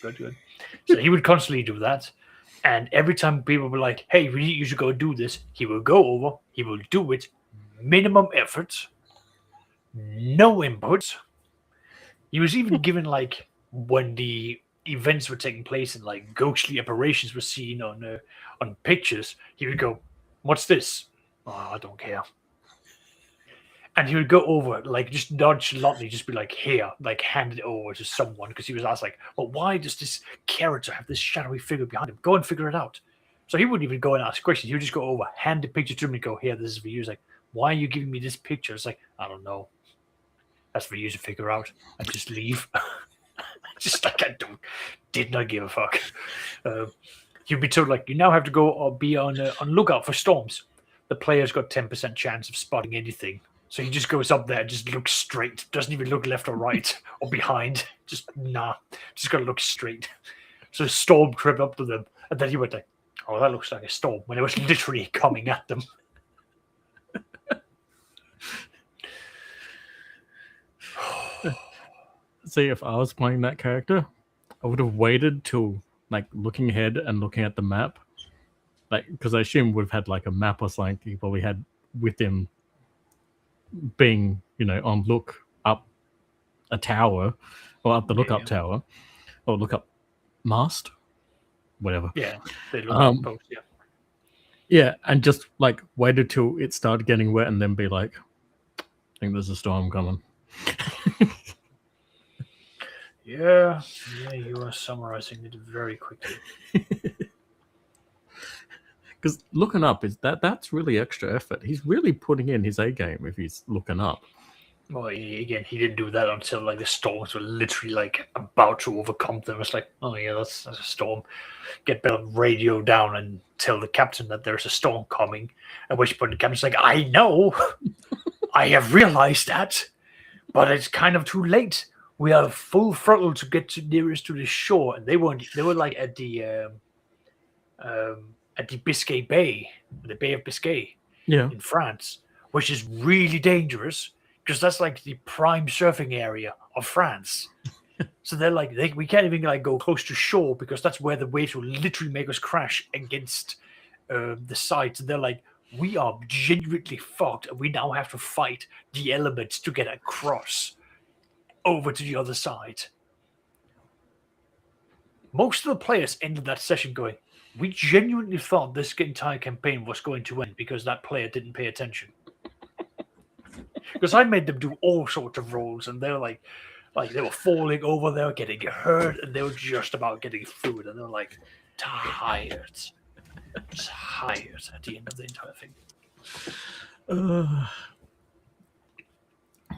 Good. So he would constantly do that. And every time people were like, hey, you should go do this, he will go over, he will do it, minimum effort, no input. He was even given, like, when the events were taking place and, like, ghostly apparitions were seen on pictures, he would go, what's this? Oh, I don't care. And he would go over, like, just nonchalantly, just be like, here, like, hand it over to someone. Because he was asked, like, well, why does this character have this shadowy figure behind him? Go and figure it out. So he wouldn't even go and ask questions. He would just go over, hand the picture to him, and go, here, this is for you. He's like, why are you giving me this picture? It's like, I don't know. That's for you to figure out. And just leave. Just like, did not give a fuck. You'd be told, like, you now have to go or be on lookout for storms. The player's got 10% chance of spotting anything. So he just goes up there, just looks straight, doesn't even look left or right or behind. Just just gotta look straight. So a storm crept up to them, and then he went like, "Oh, that looks like a storm," when it was literally coming at them. See, if I was playing that character, I would have waited till like looking ahead and looking at the map, like because I assume we've had like a map or something he probably had with him. Being, on look up a tower or up the lookup tower or lookup mast, whatever. Yeah, they look up post, yeah. Yeah, and just like waited till it started getting wet and then be like, I think there's a storm coming. Yeah, you are summarizing it very quickly. Because looking up that's really extra effort. He's really putting in his A game if he's looking up. Well, he didn't do that until like the storms were literally like about to overcome them. It's like, oh yeah, that's a storm. Get better radio down and tell the captain that there's a storm coming. At which point the captain's like, I know, I have realized that, but it's kind of too late. We are full throttle to get nearest to the shore, and they were like at the Biscay Bay, the Bay of Biscay, in France, which is really dangerous because that's like the prime surfing area of France. So they're like, we can't even like go close to shore because that's where the waves will literally make us crash against the sides. And they're like, we are genuinely fucked, and we now have to fight the elements to get across over to the other side. most of the players ended that session going, we genuinely thought this entire campaign was going to end because that player didn't pay attention. Because I made them do all sorts of rolls, and they were like they were falling over, they were getting hurt, and they were just about getting through it, and they were like tired at the end of the entire thing.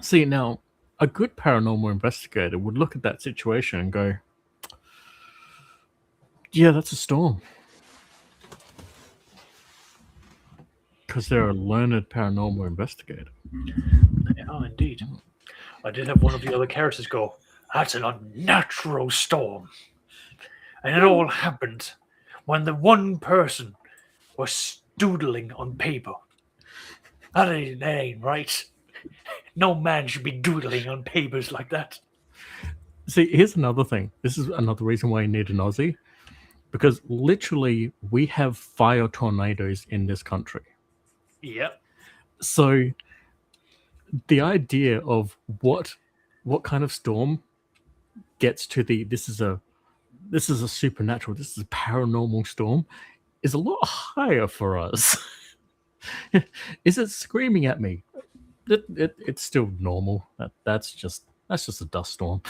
See, now, a good paranormal investigator would look at that situation and go, yeah, that's a storm. Because they're a learned paranormal investigator. They are indeed. I did have one of the other characters go, that's an unnatural storm. And it all happened when the one person was doodling on paper. That ain't right. No man should be doodling on papers like that. See, here's another thing. This is another reason why you need an Aussie. Because literally, we have fire tornadoes in this country. Yep. So, the idea of what kind of storm gets to this is a supernatural, this is a paranormal storm, is a lot higher for us. Is it screaming at me? It's still normal. That's just a dust storm.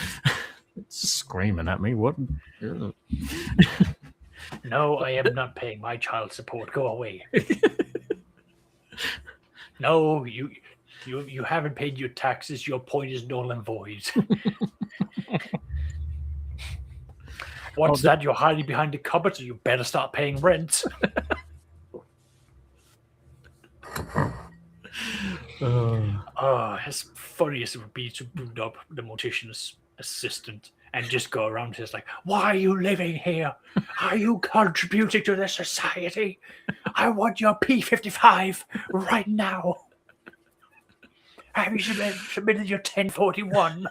It's screaming at me. What? No, I am not paying my child support. Go away. No, you haven't paid your taxes. Your point is null and void. What's that? You're hiding behind the cupboard, so you better start paying rent. As funny as it would be to boot up the mortician's assistant and just go around here like, why are you living here? Are you contributing to this society? I want your P55 right now. Have you submitted your 1041?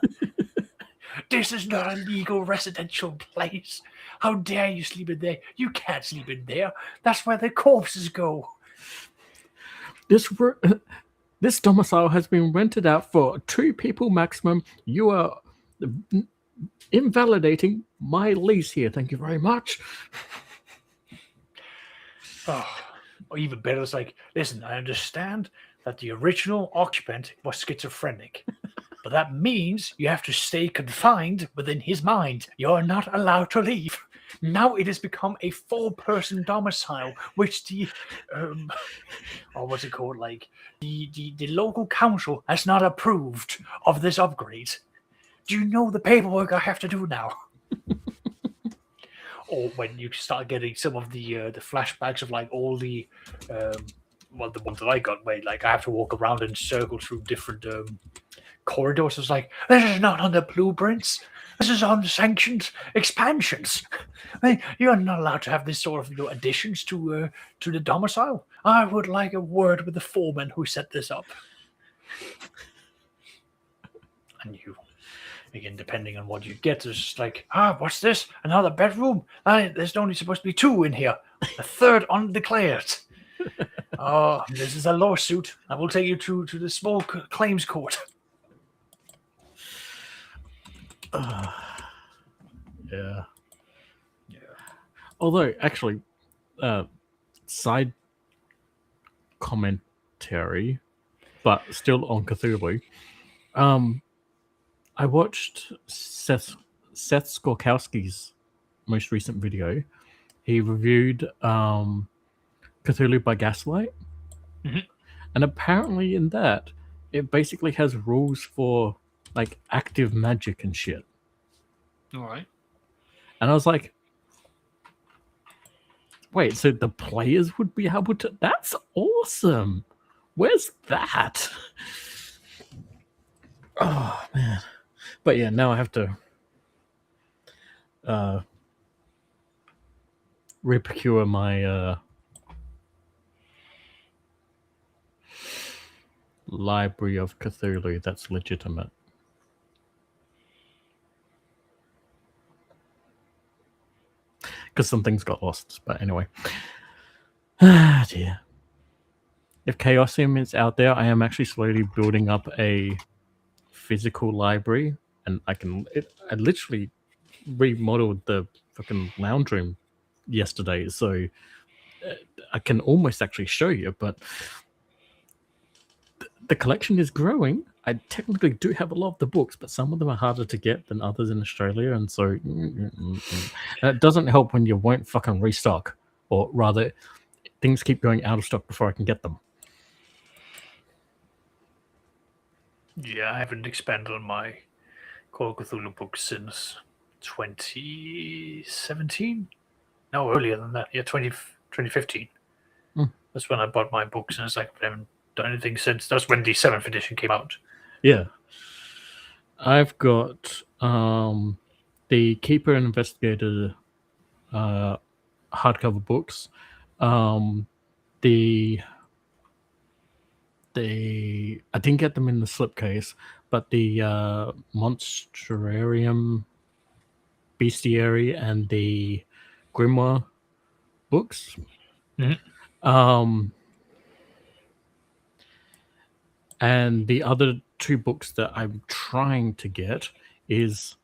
This is not a legal residential place. How dare you sleep in there? You can't sleep in there. That's where the corpses go. This domicile has been rented out for 2 people maximum. You are invalidating my lease here. Thank you very much. Or even better, it's like, listen, I understand that the original occupant was schizophrenic, but that means you have to stay confined within his mind. You're not allowed to leave. Now it has become a 4-person domicile, which the what's it called? Like the local council has not approved of this upgrade. Do you know the paperwork I have to do now? Or when you start getting some of the flashbacks of like all the the ones that I got, where like I have to walk around in circles through different corridors. It's like, this is not on the blueprints. This is on sanctioned expansions. I mean, you're not allowed to have this sort of additions to the domicile. I would like a word with the foreman who set this up. And you, again, depending on what you get, it's just like, what's this? Another bedroom? There's only supposed to be 2 in here. A 3rd undeclared. This is a lawsuit. I will take you to the small claims court. Yeah. Although, actually, side commentary, but still on Cthulhu. I watched Seth Skorkowski's most recent video. He reviewed Cthulhu by Gaslight. Mm-hmm. And apparently in that, it basically has rules for like active magic and shit. All right. And I was like, wait, so the players would be able to... That's awesome. Where's that? Oh, man. But yeah, now I have to reprocure my library of Cthulhu that's legitimate. Because some things got lost, but anyway. Dear. If Chaosium is out there, I am actually slowly building up a physical library, and I literally remodeled the fucking lounge room yesterday, so I can almost actually show you, but the collection is growing. I technically do have a lot of the books, but some of them are harder to get than others in Australia, and so and it doesn't help when you won't fucking restock, or rather, things keep going out of stock before I can get them. Yeah, I haven't expanded on my Call of Cthulhu books since 2017. No, earlier than that. Yeah, 2015. That's when I bought my books, and it's like I haven't done anything since. That's when the 7th edition came out. Yeah. I've got the Keeper and Investigator hardcover books. The I didn't get them in the slipcase, but the Monstrarium Bestiary and the Grimoire books. And the other 2 books that I'm trying to get is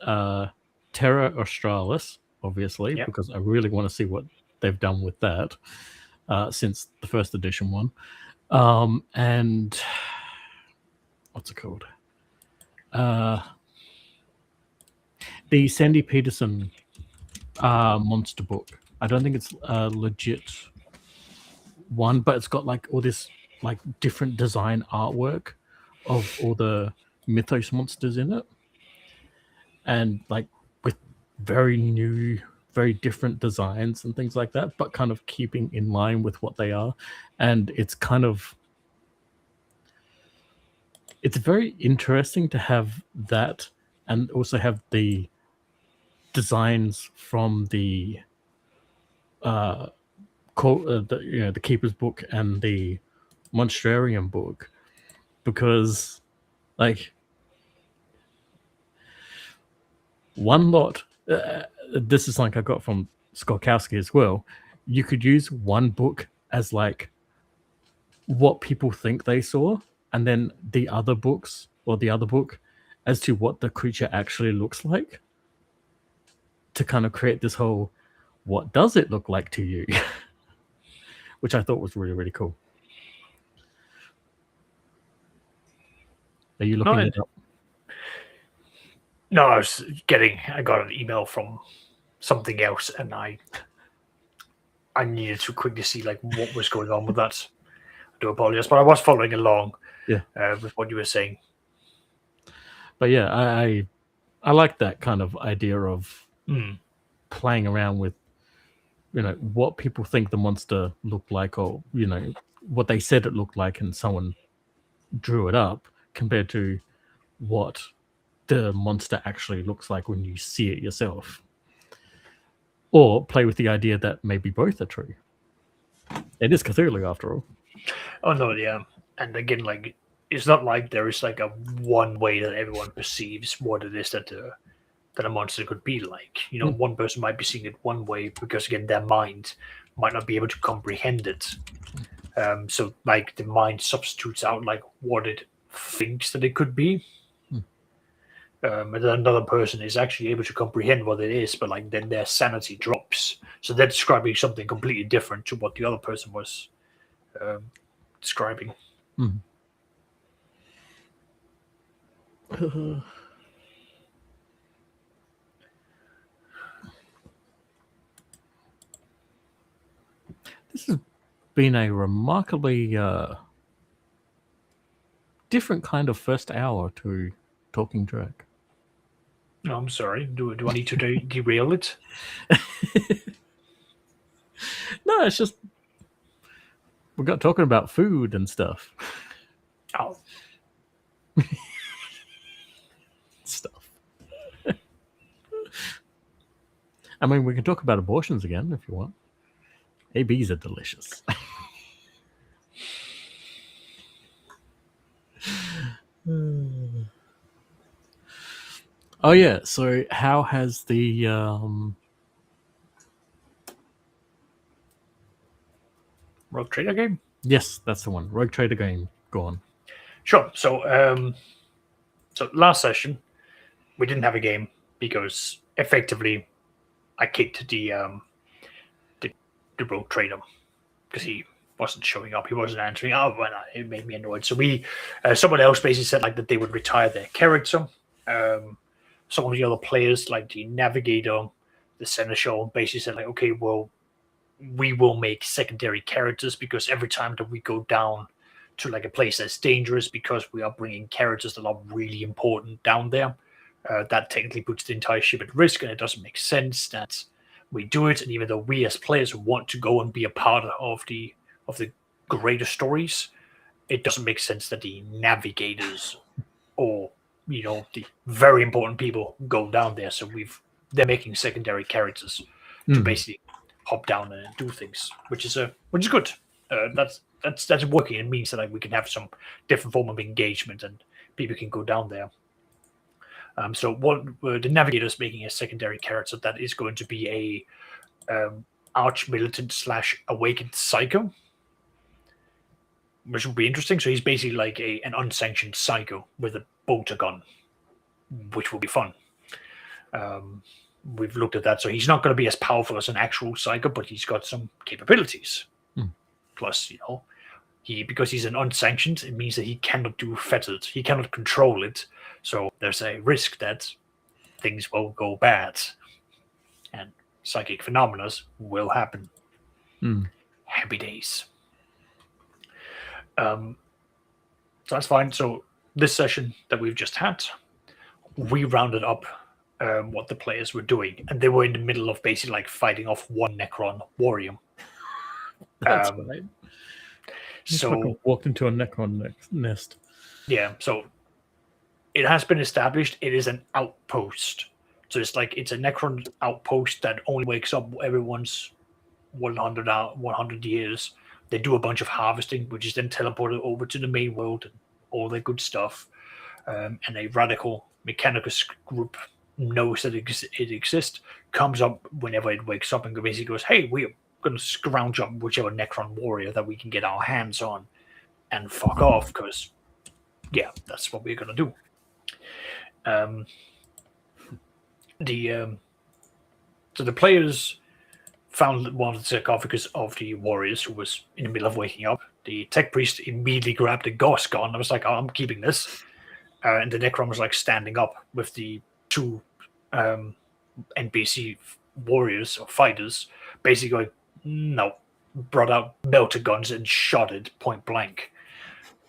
Terra Australis, obviously, because I really want to see what they've done with that since the 1st edition one. And what's it called? The Sandy Peterson monster book. I don't think it's a legit one, but it's got like all this like different design artwork of all the mythos monsters in it, and like with very new, very different designs and things like that, but kind of keeping in line with what they are. And it's very interesting to have that, and also have the designs from the the Keeper's book and the Monstrarium book, because like one lot, this is something I got from Skolkowski as well, you could use one book as like what people think they saw, and then the other books or the other book as to what the creature actually looks like, to kind of create this whole what does it look like to you which I thought was really, really cool. Are you looking it up? No, I got an email from something else, and I needed to quickly see like what was going on with that. I do apologize, but I was following along with what you were saying. But yeah, I like that kind of idea of playing around with, you know, what people think the monster looked like, or, you know, what they said it looked like and someone drew it up, compared to what the monster actually looks like when you see it yourself. Or play with the idea that maybe both are true. It is Cthulhu after all. Oh no, yeah. And again, like, it's not like there is like a one way that everyone perceives what it is that a monster could be like. You know, one person might be seeing it one way because, again, their mind might not be able to comprehend it. So like the mind substitutes out like what it thinks that it could be. And then another person is actually able to comprehend what it is, but like then their sanity drops. So they're describing something completely different to what the other person was describing. This has been a remarkably different kind of first hour to Talkin Drek. No, I'm sorry. Do I need to derail it? No, it's just we got talking about food and stuff. Oh. Stuff. I mean, we can talk about abortions again if you want. ABs are delicious. Oh yeah, so how has the Rogue Trader game? Yes, that's the one. Rogue Trader game gone. Sure. So so last session we didn't have a game because effectively I kicked the rogue trader because he wasn't showing up. He wasn't answering. Oh, well, it made me annoyed. So someone else basically said like that they would retire their character. Some of the other players, like the navigator, the seneschal, basically said like, okay, well, we will make secondary characters because every time that we go down to like a place that's dangerous because we are bringing characters that are really important down there, that technically puts the entire ship at risk, and it doesn't make sense that we do it. And even though we as players want to go and be a part of the greater stories, it doesn't make sense that the navigators or the very important people go down there. So they're making secondary characters to basically hop down and do things, which is good. That's working. It means that like we can have some different form of engagement and people can go down there. So what the navigator is making a secondary character that is going to be a arch militant / awakened psycho, which will be interesting. So he's basically like an unsanctioned psycho with a bolter gun, which will be fun. We've looked at that. So he's not going to be as powerful as an actual psycho, but he's got some capabilities. Plus, because he's an unsanctioned, it means that he cannot do fettered. He cannot control it. So there's a risk that things will go bad and psychic phenomena will happen. Happy days. So that's fine. So this session that we've just had, we rounded up what the players were doing, and they were in the middle of basically like fighting off one Necron warrior. That's right. So walked into a Necron nest. Yeah, so it has been established it is an outpost. So it's a Necron outpost that only wakes up every once 100 years. They do a bunch of harvesting, which is then teleported over to the main world and all that good stuff. And a radical mechanicus group knows that it exists, comes up whenever it wakes up and basically goes, hey, we're going to scrounge up whichever Necron warrior that we can get our hands on and fuck off, because, yeah, that's what we're going to do. So the players found one of the sarcophagus of the warriors who was in the middle of waking up. The tech priest immediately grabbed the Gauss gun. I was like, oh, I'm keeping this. And the Necron was like standing up with the two NPC warriors or fighters, basically going, no, brought out melter guns and shot it point blank.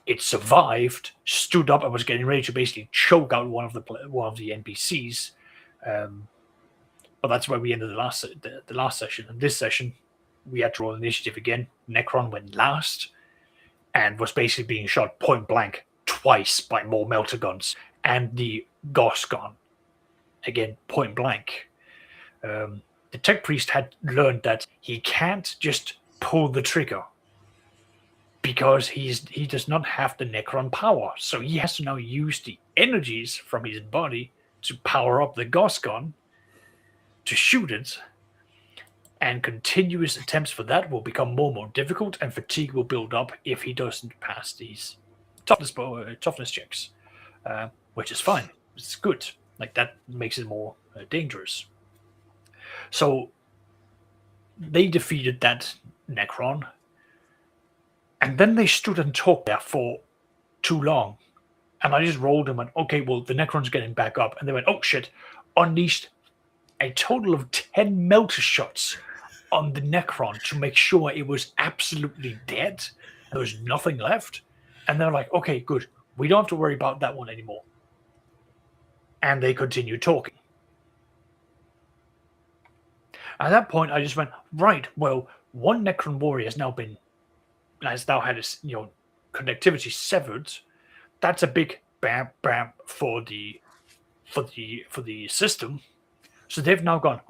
It survived, stood up, and was getting ready to basically choke out one of the NPCs. But that's where we ended the last session. And this session, we had to roll initiative again. Necron went last and was basically being shot point blank twice by more melter guns and the Gauss gun. Again, point blank. The tech priest had learned that he can't just pull the trigger because he does not have the Necron power. So he has to now use the energies from his body to power up the Gauss gun to shoot it, and continuous attempts for that will become more and more difficult, and fatigue will build up if he doesn't pass these toughness checks, which is fine. It's good. Like, that makes it more dangerous. So they defeated that Necron, and then they stood and talked there for too long. And I just rolled and went, okay, well, the Necron's getting back up. And they went, oh shit, unleashed a total of 10 melter shots on the Necron to make sure it was absolutely dead. There was nothing left. And they're like, okay, good. We don't have to worry about that one anymore. And they continued talking. At that point, I just went, right, well, one Necron warrior has now had his connectivity severed. That's a big bam bam for the system. So they've now gone,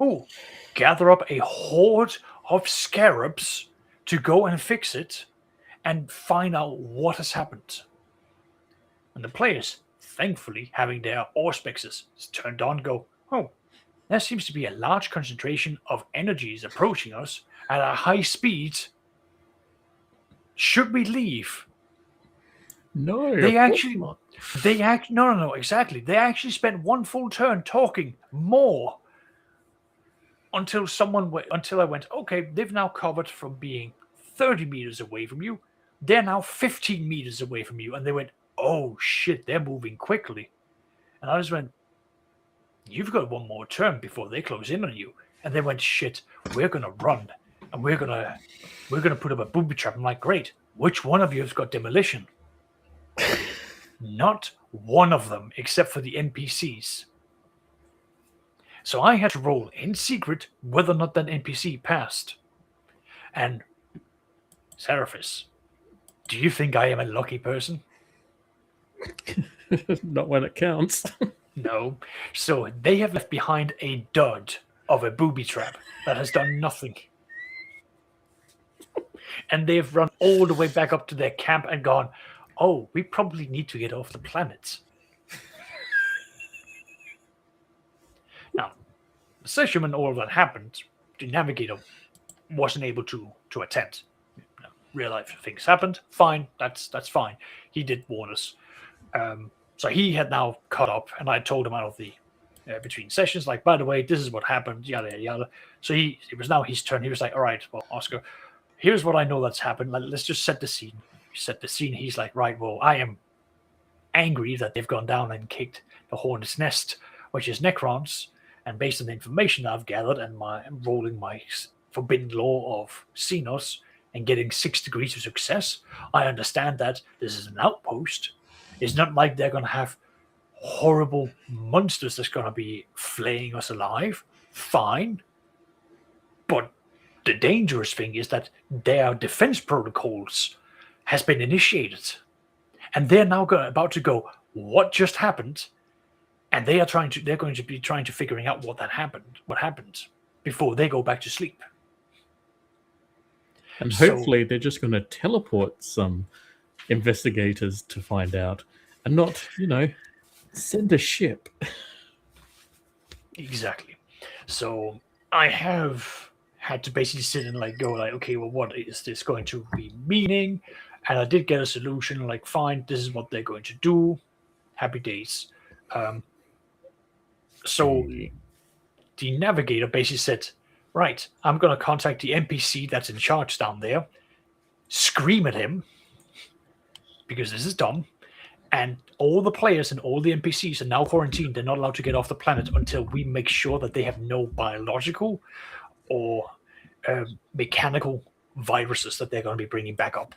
gather up a horde of scarabs to go and fix it and find out what has happened. And the players, thankfully, having their auspexes turned on, go, there seems to be a large concentration of energies approaching us at a high speed. Should we leave? No, exactly. They actually spent one full turn talking more. until until I went, okay, they've now covered from being 30 meters away from you. They're now 15 meters away from you. And they went, oh shit, they're moving quickly. And I just went, you've got one more turn before they close in on you. And they went, shit, we're gonna run and we're gonna put up a booby trap. I'm like, great, which one of you has got demolition? Not one of them, except for the NPCs. So I had to roll in secret whether or not that NPC passed. And Seraphis, do you think I am a lucky person? Not when it counts. No. So they have left behind a dud of a booby trap that has done nothing. And they've run all the way back up to their camp and gone, oh, we probably need to get off the planet. Now, the session when all of that happened, the navigator wasn't able to attend. Real life things happened. Fine, that's fine. He did warn us. So he had now caught up, and I told him out of the between sessions, like, by the way, this is what happened, yada yada yada. So it was now his turn. He was like, all right, well, Oscar, here's what I know that's happened. Let's just set the scene. Set the scene. He's like, right, well, I am angry that they've gone down and kicked the Hornet's Nest, which is Necrons, and based on the information I've gathered and my rolling my forbidden law of Xenos and getting 6 degrees of success, I understand that this is an outpost. It's not like they're going to have horrible monsters that's going to be flaying us alive. Fine. But the dangerous thing is that their defense protocols has been initiated. And they're now about to go, what just happened? And they're going to be trying to figuring out what happened before they go back to sleep. And hopefully they're just going to teleport some investigators to find out and not, send a ship. Exactly. So I have had to basically sit and go okay, well, what is this going to be meaning? And I did get a solution, fine, this is what they're going to do. Happy days. So the navigator basically said, right, I'm going to contact the NPC that's in charge down there, scream at him, because this is dumb, and all the players and all the NPCs are now quarantined. They're not allowed to get off the planet until we make sure that they have no biological or mechanical viruses that they're going to be bringing back up.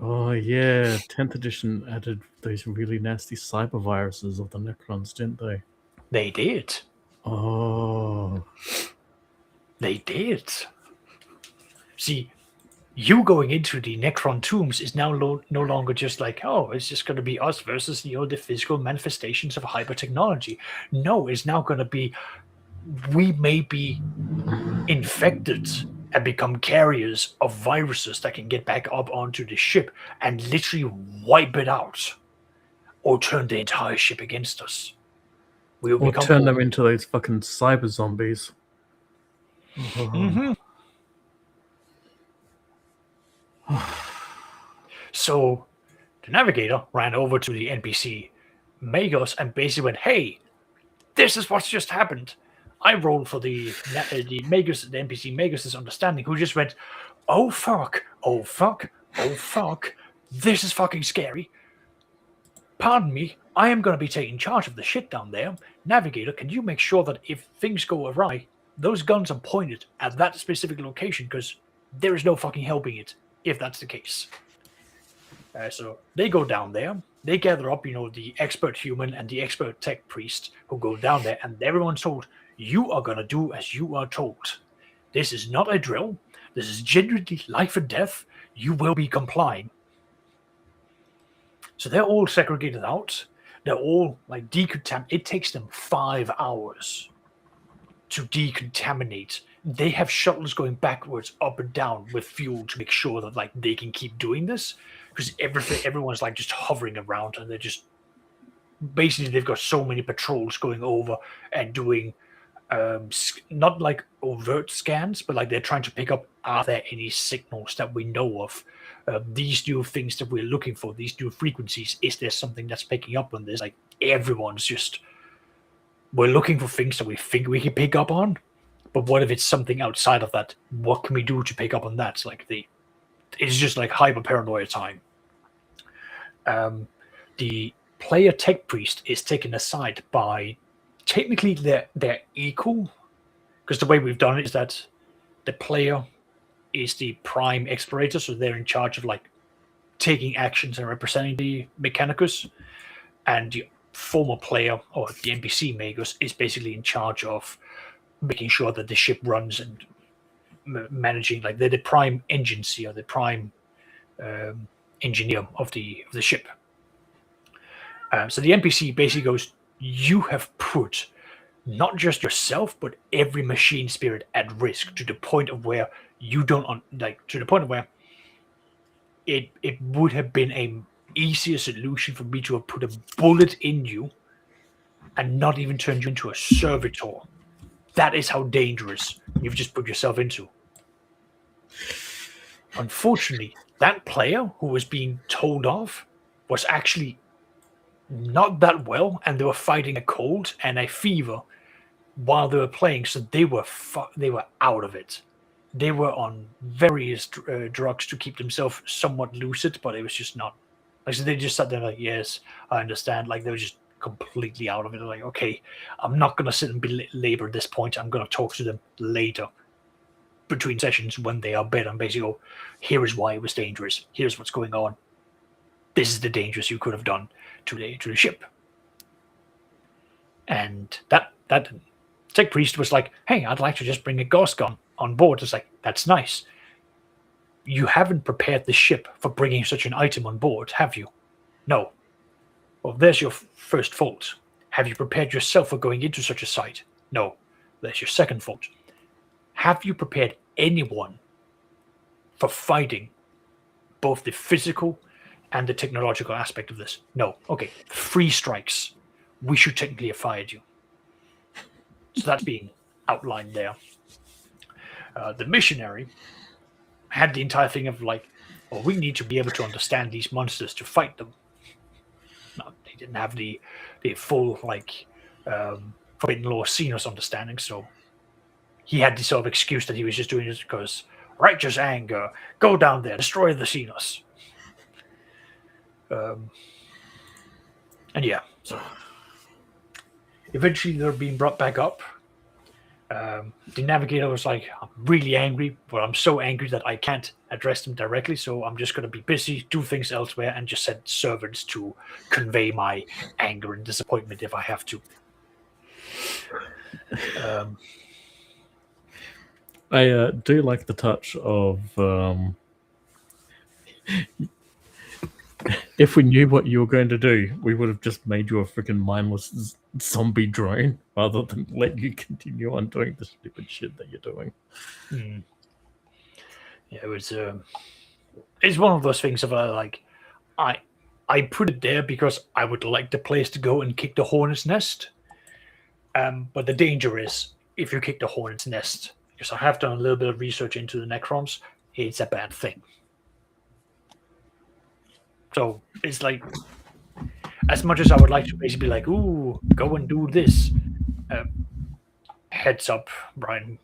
Oh, yeah. 10th edition added those really nasty cyber viruses of the Necrons, didn't they? They did. Oh. They did. See, you going into the Necron tombs is now no longer just it's just going to be us versus the physical manifestations of hyper-technology. No, it's now going to be, we may be infected and become carriers of viruses that can get back up onto the ship and literally wipe it out, or turn the entire ship against us. Or turn them into those fucking cyber zombies. Mm-hmm. So the navigator ran over to the NPC Magos and basically went, hey, this is what's just happened. I rolled for the Magus, the NPC Magos' understanding, who just went, oh fuck, oh fuck, oh fuck, this is fucking scary. Pardon me, I am going to be taking charge of the shit down there. Navigator, can you make sure that if things go awry, those guns are pointed at that specific location, because there is no fucking helping it if that's the case. So they go down there. They gather up, the expert human and the expert tech priest who go down there, and everyone's told, you are going to do as you are told. This is not a drill. This is genuinely life and death. You will be complying. So they're all segregated out. They're all decontaminated. It takes them 5 hours to decontaminate. They have shuttles going backwards, up and down with fuel to make sure that they can keep doing this, because everyone's just hovering around, and they're just basically, they've got so many patrols going over and doing not overt scans, but they're trying to pick up, are there any signals that we know of these new things that we're looking for, these new frequencies. Is there something that's picking up on this? Like everyone's just, we're looking for things that we think we can pick up on, but what if it's something outside of that? What can we do to pick up on that? It's just like hyper paranoia time. The player tech priest is taken aside by technically their equal, because the way we've done it is that the player is the prime explorator, so they're in charge of like taking actions and representing the mechanicus, and the former player or the NPC magus is basically in charge of making sure that the ship runs and managing, like they're the prime agency or the prime engineer of the ship. So the NPC basically goes, you have put not just yourself but every machine spirit at risk to the point of where you don't to the point of where it would have been a easier solution for me to have put a bullet in you and not even turned you into a servitor. That is how dangerous you've just put yourself into. Unfortunately, that player who was being told off was actually not that well, and they were fighting a cold and a fever while they were playing, so they were out of it. They were on various drugs to keep themselves somewhat lucid, but it was just not. Like, so they just sat there like, yes, I understand. Like, they were just completely out of it. They're like, okay, I'm not going to sit and belabor this point. I'm going to talk to them later between sessions when they are better and basically go, here is why it was dangerous. Here's what's going on. This is the dangers you could have done to the ship. And that tech priest was like, hey, I'd like to just bring a ghost gun on board. It's like, that's nice. You haven't prepared the ship for bringing such an item on board, have you? No. Well, there's your first fault. Have you prepared yourself for going into such a site? No. There's your second fault. Have you prepared anyone for fighting both the physical and the technological aspect of this? No. Okay. 3 strikes. We should technically have fired you. So that's being outlined there. The missionary had the entire thing of like, well, we need to be able to understand these monsters to fight them. No, they didn't have the full like Forbidden Law Xenos understanding, so he had this sort of excuse that he was just doing it because righteous anger, go down there, destroy the Xenos. And yeah, so eventually they're being brought back up. The navigator was like, I'm really angry, but I'm so angry that I can't address them directly, so I'm just going to be busy, do things elsewhere, and just send servants to convey my anger and disappointment if I have to. I do like the touch of if we knew what you were going to do, we would have just made you a freaking mindless zombie drone rather than let you continue on doing the stupid shit that you're doing. Yeah, it was. It's one of those things of like, I put it there because I would like the players to go and kick the hornet's nest. But the danger is if you kick the hornet's nest, because I have done a little bit of research into the Necrons, it's a bad thing. So it's like, as much as I would like to basically be like, ooh, go and do this. Heads up, Brian,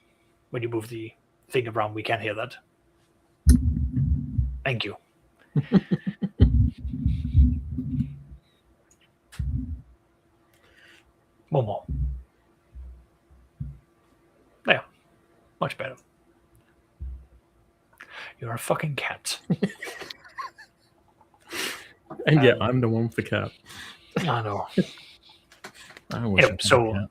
when you move the thing around, we can't hear that. Thank you. One more. There. Much better. You're a fucking cat. And yeah, I'm the one for cat. I know. I wish I had a So cat.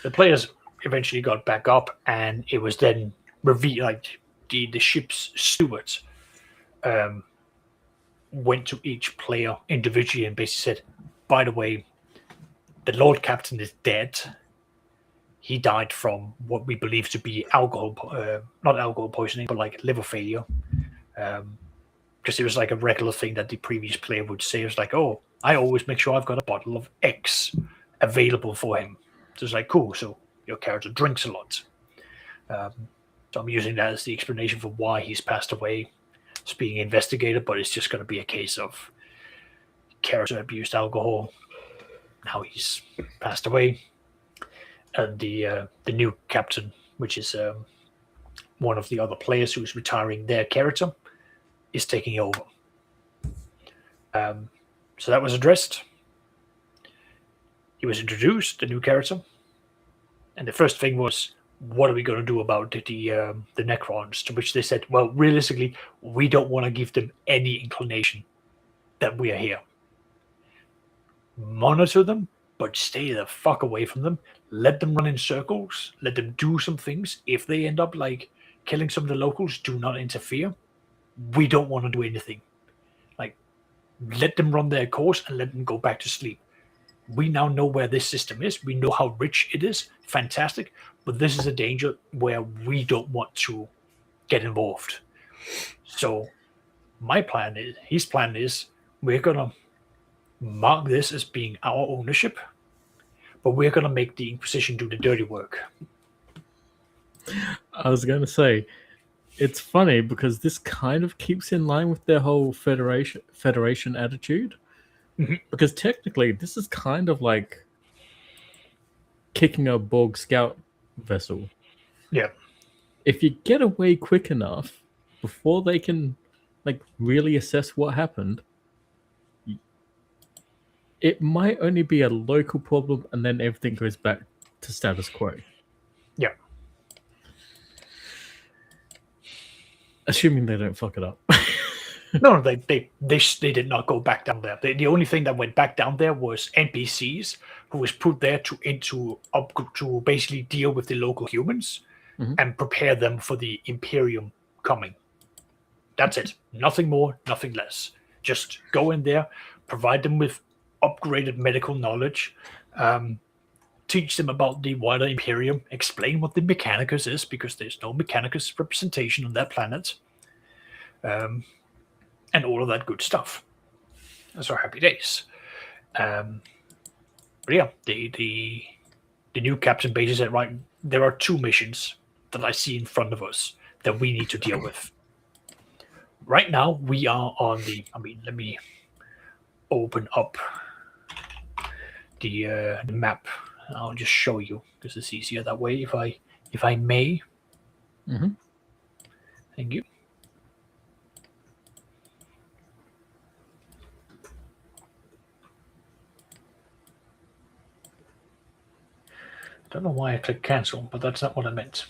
the players eventually got back up, and it was then revealed, like the ship's stewards went to each player individually and basically said, by the way, the Lord Captain is dead. He died from what we believe to be alcohol, not alcohol poisoning, but like liver failure. Because it was like a regular thing that the previous player would say. It was like, oh, I always make sure I've got a bottle of X available for him. So it's like, cool, so your character drinks a lot. So I'm using that as the explanation for why he's passed away. It's being investigated, but it's just going to be a case of character abused alcohol. Now he's passed away, and the new captain, which is one of the other players who's retiring their character, is taking over. So that was addressed. He was introduced, the new character, and the first thing was, what are we going to do about the Necrons? To which they said, well, realistically, we don't want to give them any inclination that we are here. Monitor them, but stay the fuck away from them. Let them run in circles. Let them do some things. If they end up like killing some of the locals, do not interfere. We don't want to do anything. Like, let them run their course and let them go back to sleep. We now know where this system is. We know how rich it is. Fantastic. But this is a danger where we don't want to get involved. So his plan is, we're going to mark this as being our ownership, but we're going to make the Inquisition do the dirty work. I was going to say, it's funny because this kind of keeps in line with their whole Federation attitude. Mm-hmm. Because technically, this is kind of like kicking a Borg scout vessel. Yeah. If you get away quick enough before they can like really assess what happened, it might only be a local problem, and then everything goes back to status quo. Yeah. Assuming they don't fuck it up. No, they did not go back down there. The only thing that went back down there was NPCs who was put there to basically deal with the local humans and prepare them for the Imperium coming. That's it. Nothing more, nothing less. Just go in there, provide them with upgraded medical knowledge, teach them about the wider Imperium, explain what the Mechanicus is, because there's no Mechanicus representation on that planet. And all of that good stuff. So happy days. But yeah, the new captain basically said, right, there are 2 missions that I see in front of us that we need to deal with. Right now, we are on the... let me open up the map. I'll just show you, because it's easier that way, if I may. Mm-hmm. Thank you. Don't know why I clicked cancel, but that's not what I meant.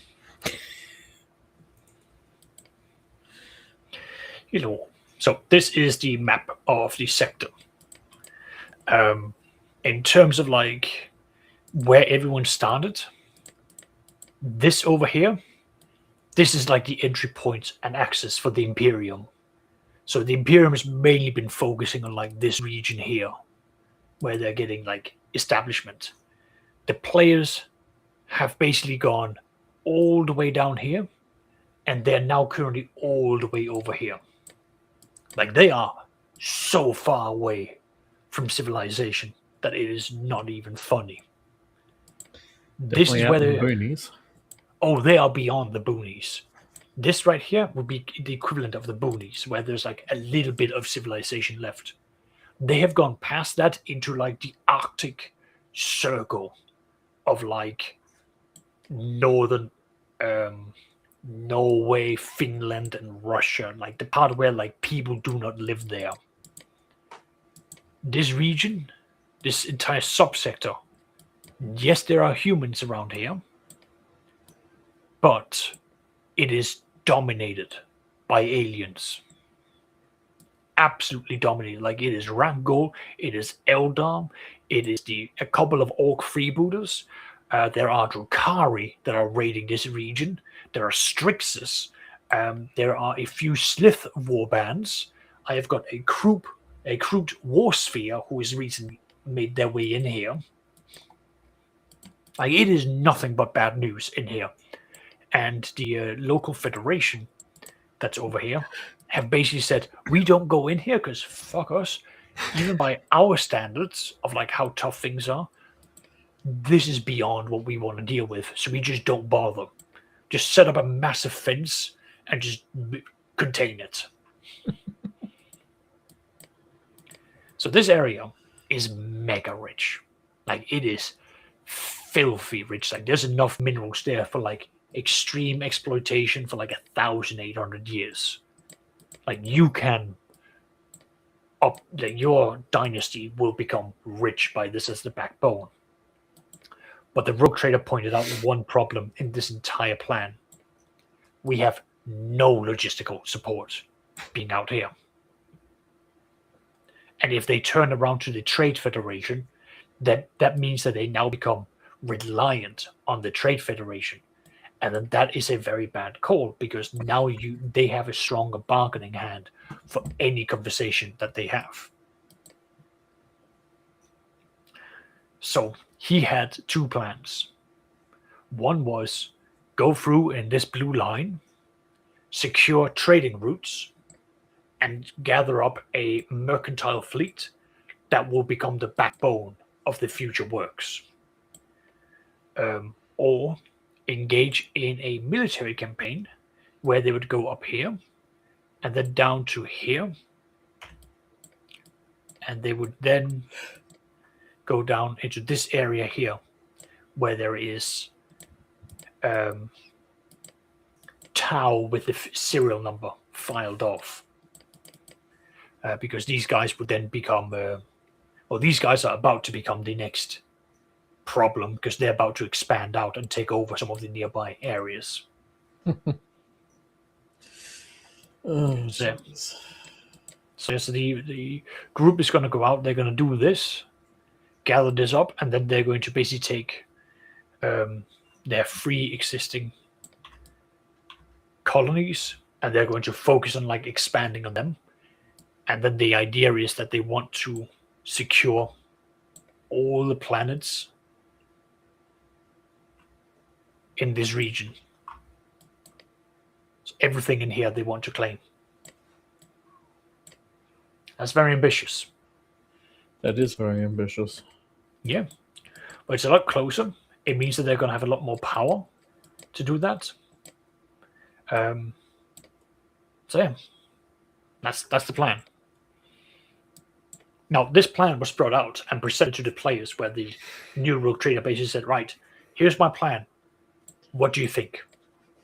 So this is the map of the sector. In terms of like where everyone started, this over here, this is like the entry point and access for the Imperium. So the Imperium has mainly been focusing on like this region here, where they're getting like establishment. The players have basically gone all the way down here, and they're now currently all the way over here. Like, they are so far away from civilization that it is not even funny. This is where the boonies. Oh, they are beyond the boonies. This right here would be the equivalent of the boonies, where there's like a little bit of civilization left. They have gone past that into like the Arctic circle of like northern Norway, Finland, and Russia, like the part where like people do not live there. This region, this entire subsector, yes, there are humans around here, but it is dominated by aliens. Absolutely dominated. Like, it is Rangol, it is Eldar, it is a couple of Orc freebooters. There are Drukhari that are raiding this region. There are Strixes. There are a few Slith warbands. I have got a Kroot war sphere who has recently made their way in here. Like, it is nothing but bad news in here. And the local federation that's over here have basically said, we don't go in here because fuck us. Even by our standards of like how tough things are, this is beyond what we want to deal with. So we just don't bother. Just set up a massive fence and just contain it. So this area is mega rich. Like, it is filthy rich. Like, there's enough minerals there for like extreme exploitation for like 1,800 years. Like, you can like, your dynasty will become rich by this as the backbone. But the rogue trader pointed out one problem in this entire plan. We have no logistical support being out here. And if they turn around to the Trade Federation, that means that they now become reliant on the Trade Federation. And then that is a very bad call, because now they have a stronger bargaining hand for any conversation that they have. So he had two plans. One was go through in this blue line, secure trading routes, and gather up a mercantile fleet that will become the backbone of the future works. Or engage in a military campaign where they would go up here and then down to here, and they would then go down into this area here where there is Tau with the serial number filed off, because these guys would then become these guys are about to become the next problem, because they're about to expand out and take over some of the nearby areas. So the group is going to go out, they're going to do this, gather this up, and then they're going to basically take their free existing colonies, and they're going to focus on like expanding on them. And then the idea is that they want to secure all the planets in this region. So everything in here they want to claim. That's very ambitious. That is very ambitious. Yeah. But it's a lot closer. It means that they're going to have a lot more power to do that. So yeah, that's the plan. Now, this plan was brought out and presented to the players, where the new rogue trader basically said, right, here's my plan. What do you think?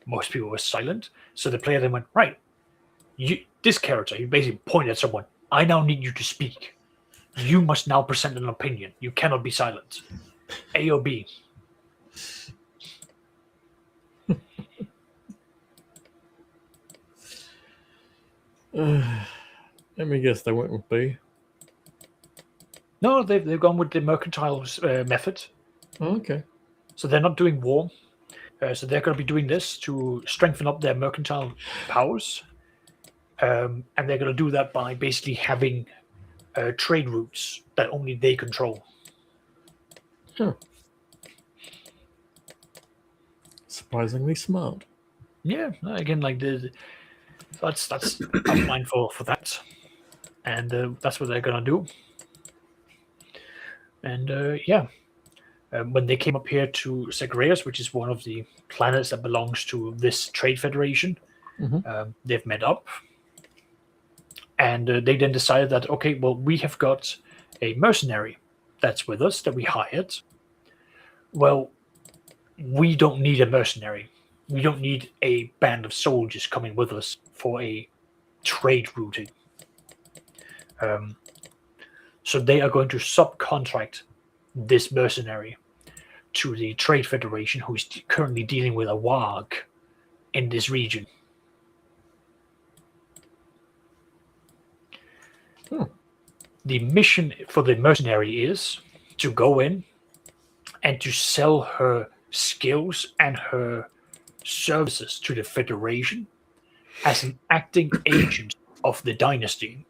Most people were silent. So the player then went, right, this character, he basically pointed at someone, I now need you to speak. You must now present an opinion. You cannot be silent. A or B. Let me guess, they went with B. No, they've gone with the mercantile method. Oh, okay. So they're not doing war. So they're going to be doing this to strengthen up their mercantile powers. And they're going to do that by basically having trade routes that only they control. Huh. Surprisingly smart. Yeah, again, like that's outlined for that. And that's what they're going to do. And yeah, when they came up here to Zagreus, which is one of the planets that belongs to this trade federation, they've met up. And they then decided that, okay, well, we have got a mercenary that's with us that we hired. Well, we don't need a mercenary. We don't need a band of soldiers coming with us for a trade routing. So they are going to subcontract this mercenary to the Trade Federation, who is currently dealing with a WAG in this region. The mission for the mercenary is to go in and to sell her skills and her services to the Federation as an acting agent of the dynasty.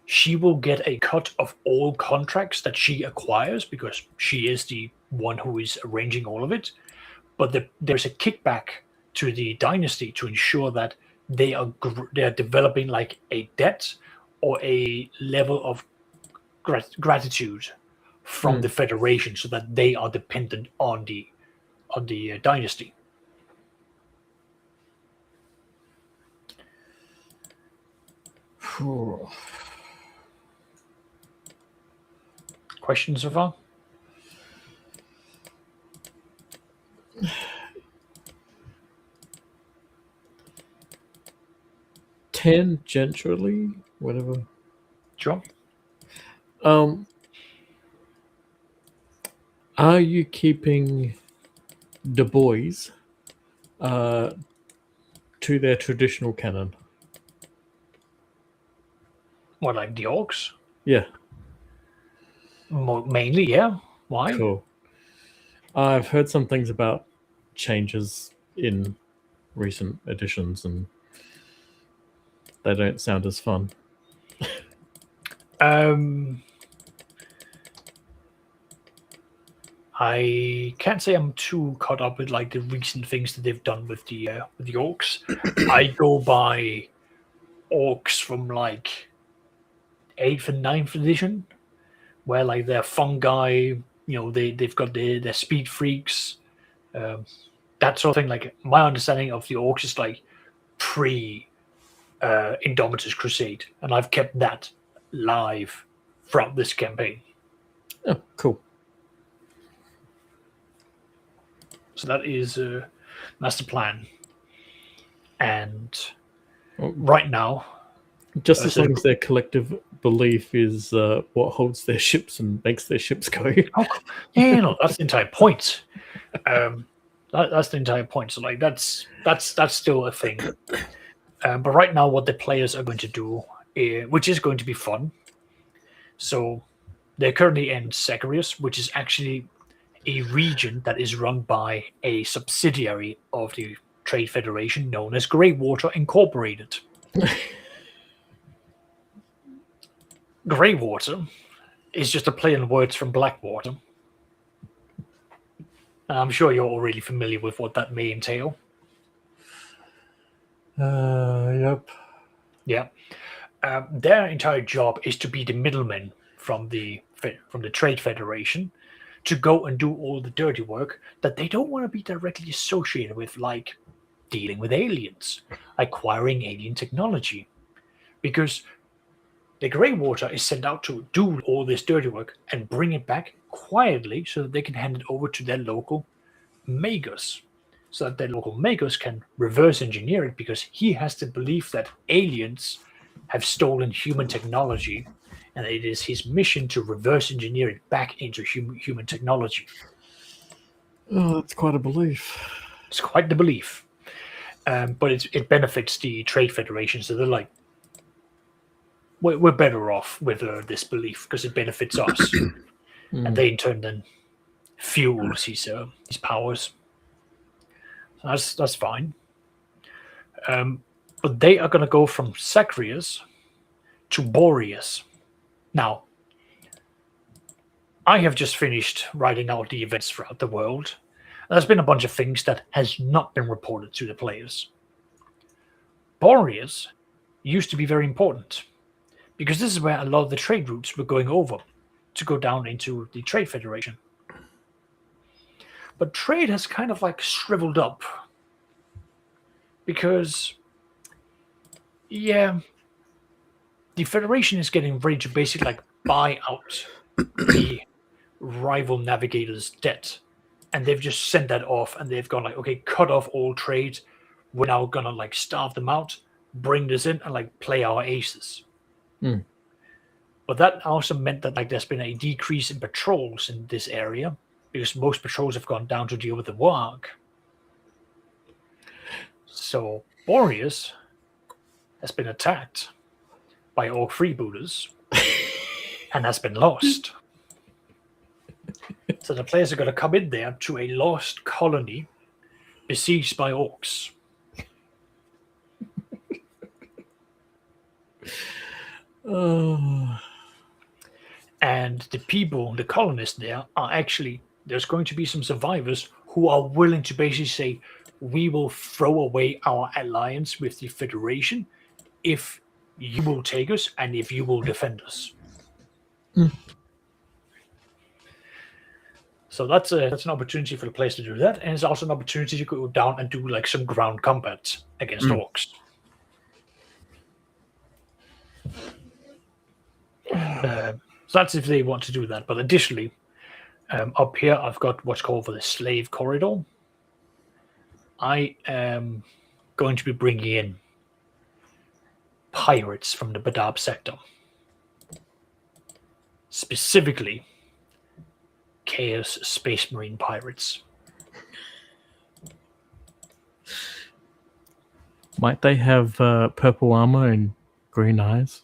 She will get a cut of all contracts that she acquires, because she is the one who is arranging all of it. But there's a kickback to the dynasty to ensure that they are developing like a debt or a level of gratitude from the Federation, so that they are dependent on the dynasty. Questions so far? Tangentially, whatever. Sure. Are you keeping the boys to their traditional canon? What, like the orcs? Yeah, Mainly, yeah. Why? cool. I've heard some things about changes in recent editions, and they don't sound as fun. I can't say I'm too caught up with like the recent things that they've done with the orcs. I go by orcs from like 8th and 9th edition, where like they're fungi. They've got their speed freaks, that sort of thing. Like my understanding of the orcs is like pre Indomitus Crusade, and I've kept that live throughout this campaign. Oh, cool. So that's the plan. And right now, just as long as their collective belief is what holds their ships and makes their ships go. That's the entire point. That's the entire point. So like that's still a thing. But right now, what the players are going to do, which is going to be fun. So they're currently in Zacharias, which is actually a region that is run by a subsidiary of the Trade Federation known as Greywater Incorporated. Greywater is just a play on words from Blackwater. I'm sure you're all really familiar with what that may entail. Yep. Yeah. Their entire job is to be the middlemen from the Trade Federation, to go and do all the dirty work that they don't want to be directly associated with, like dealing with aliens, acquiring alien technology. Because the Greywater is sent out to do all this dirty work and bring it back quietly so that they can hand it over to their local Magus, so that their local Magus can reverse engineer it, because he has the belief that aliens have stolen human technology, and it is his mission to reverse engineer it back into human technology. Oh, that's quite a belief. It's quite the belief. But it benefits the Trade Federation, so they're like, we're better off with this belief because it benefits us. And they in turn then fuels his powers. So that's fine. But they are going to go from Zacharias to Boreas. Now, I have just finished writing out the events throughout the world. There's been a bunch of things that has not been reported to the players. Boreas used to be very important, because this is where a lot of the trade routes were going over to go down into the Trade Federation. But trade has kind of like shriveled up, because, yeah, the Federation is getting ready to basically like buy out the rival navigators' debt. And they've just sent that off, and they've gone like, okay, cut off all trade. We're now gonna like starve them out, bring this in, and like play our aces. But that also meant that like there's been a decrease in patrols in this area, because most patrols have gone down to deal with the warg. So Boreas has been attacked by orc freebooters and has been lost. So the players are going to come in there to a lost colony besieged by orcs. And the people, the colonists there, are actually, there's going to be some survivors who are willing to basically say, we will throw away our alliance with the Federation if you will take us and if you will defend us. So that's an opportunity for the players to do that, and it's also an opportunity to go down and do like some ground combat against orcs. So that's if they want to do that. But additionally, up here, I've got what's called for the slave corridor. I am going to be bringing in pirates from the Badab sector. Specifically, Chaos Space Marine pirates. Might they have purple armor and green eyes?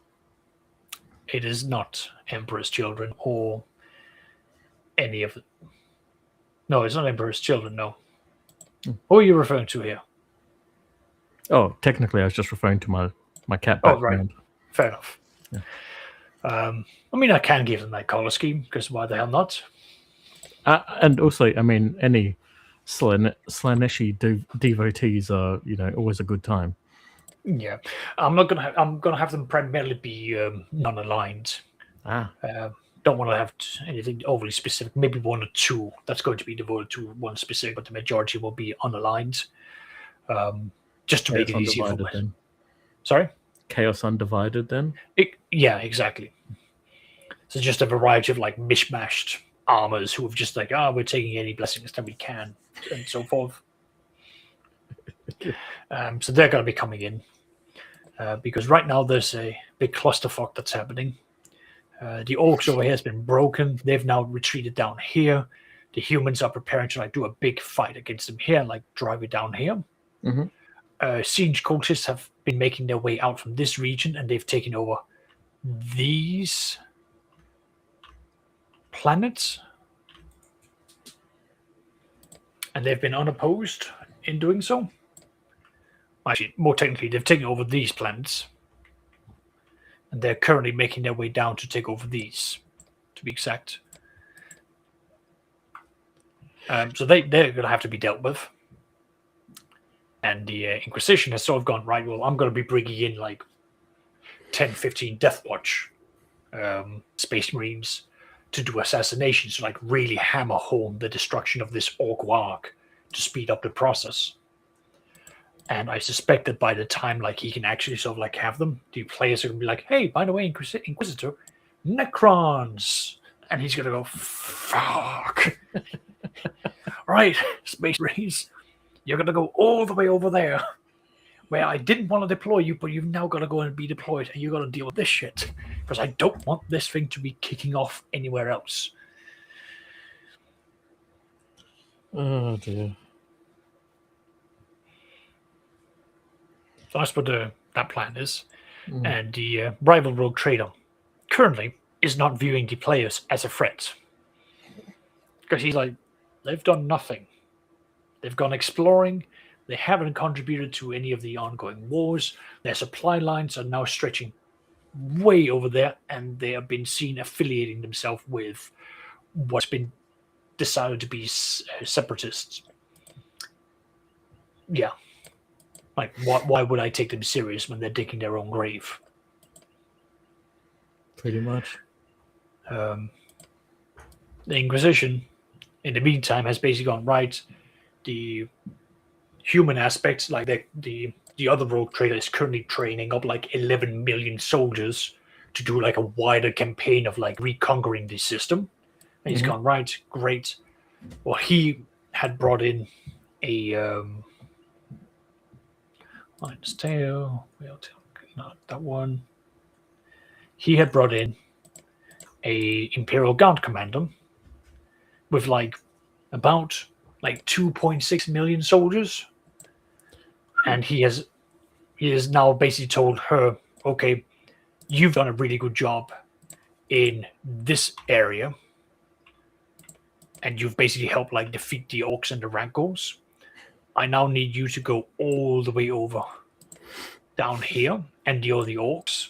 It is not Emperor's Children or any of it. No, it's not Emperor's Children, no. Who are you referring to here? Oh, technically, I was just referring to my cat Oh, right. background. Fair enough. Yeah. I mean, I can give them that color scheme, because why the hell not? And also, I mean, any Slaaneshi devotees are, always a good time. Yeah, I'm gonna have them primarily be non-aligned. Don't want to have anything overly specific. Maybe one or two that's going to be devoted to one specific, but the majority will be unaligned. Just to make it easier for me. Sorry? Chaos Undivided, then? Yeah, exactly. So just a variety of like mishmashed armors who have just like, we're taking any blessings that we can, and so forth. So they're going to be coming in. Because right now there's a big clusterfuck that's happening. The orcs over here has been broken. They've now retreated down here. The humans are preparing to like do a big fight against them here, like drive it down here. Mm-hmm. Siege cultists have been making their way out from this region, and they've taken over these planets. And they've been unopposed in doing so. Actually, more technically, they've taken over these planets. And they're currently making their way down to take over these, to be exact. So they're going to have to be dealt with. And the Inquisition has sort of gone, right, well, I'm going to be bringing in like 10, 15 Death Watch Space Marines to do assassinations, to like really hammer home the destruction of this Orc Ark to speed up the process. And I suspect that by the time like he can actually sort of like have them, the players are going to be like, hey, by the way, Inquisitor, Necrons. And he's going to go, fuck. Right, Space Marines, you're going to go all the way over there where I didn't want to deploy you, but you've now got to go and be deployed, and you've got to deal with this shit because I don't want this thing to be kicking off anywhere else. Oh, dear. So that's what that plan is. And the rival rogue trader currently is not viewing the players as a threat. Because he's like, they've done nothing. They've gone exploring. They haven't contributed to any of the ongoing wars. Their supply lines are now stretching way over there, and they have been seen affiliating themselves with what's been decided to be separatists. Yeah. Like, why would I take them serious when they're digging their own grave? Pretty much. The Inquisition, in the meantime, has basically gone, right, the human aspects, like the other rogue trader is currently training up like 11 million soldiers to do like a wider campaign of like reconquering the system. And he's gone, right, great. Well, he had brought in a... Lion's Tail, not that one. He had brought in a Imperial Guard commander with like about like 2.6 million soldiers, and he has now basically told her, okay, you've done a really good job in this area, and you've basically helped like defeat the orcs and the rancors. I now need you to go all the way over down here and deal with the orcs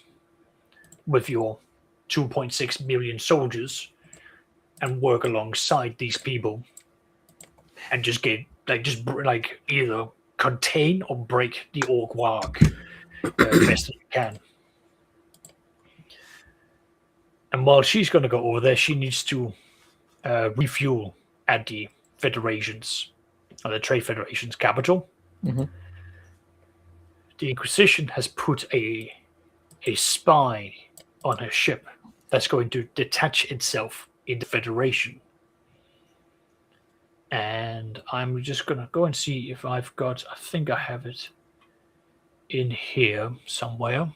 with your 2.6 million soldiers and work alongside these people and just get like either contain or break the Orc Warg best that you can. And while she's going to go over there, she needs to refuel at the Federation's the Trade Federation's capital. The Inquisition has put a spy on her ship that's going to detach itself in the Federation. And I'm just going to go and see if I've got, I think I have it in here somewhere.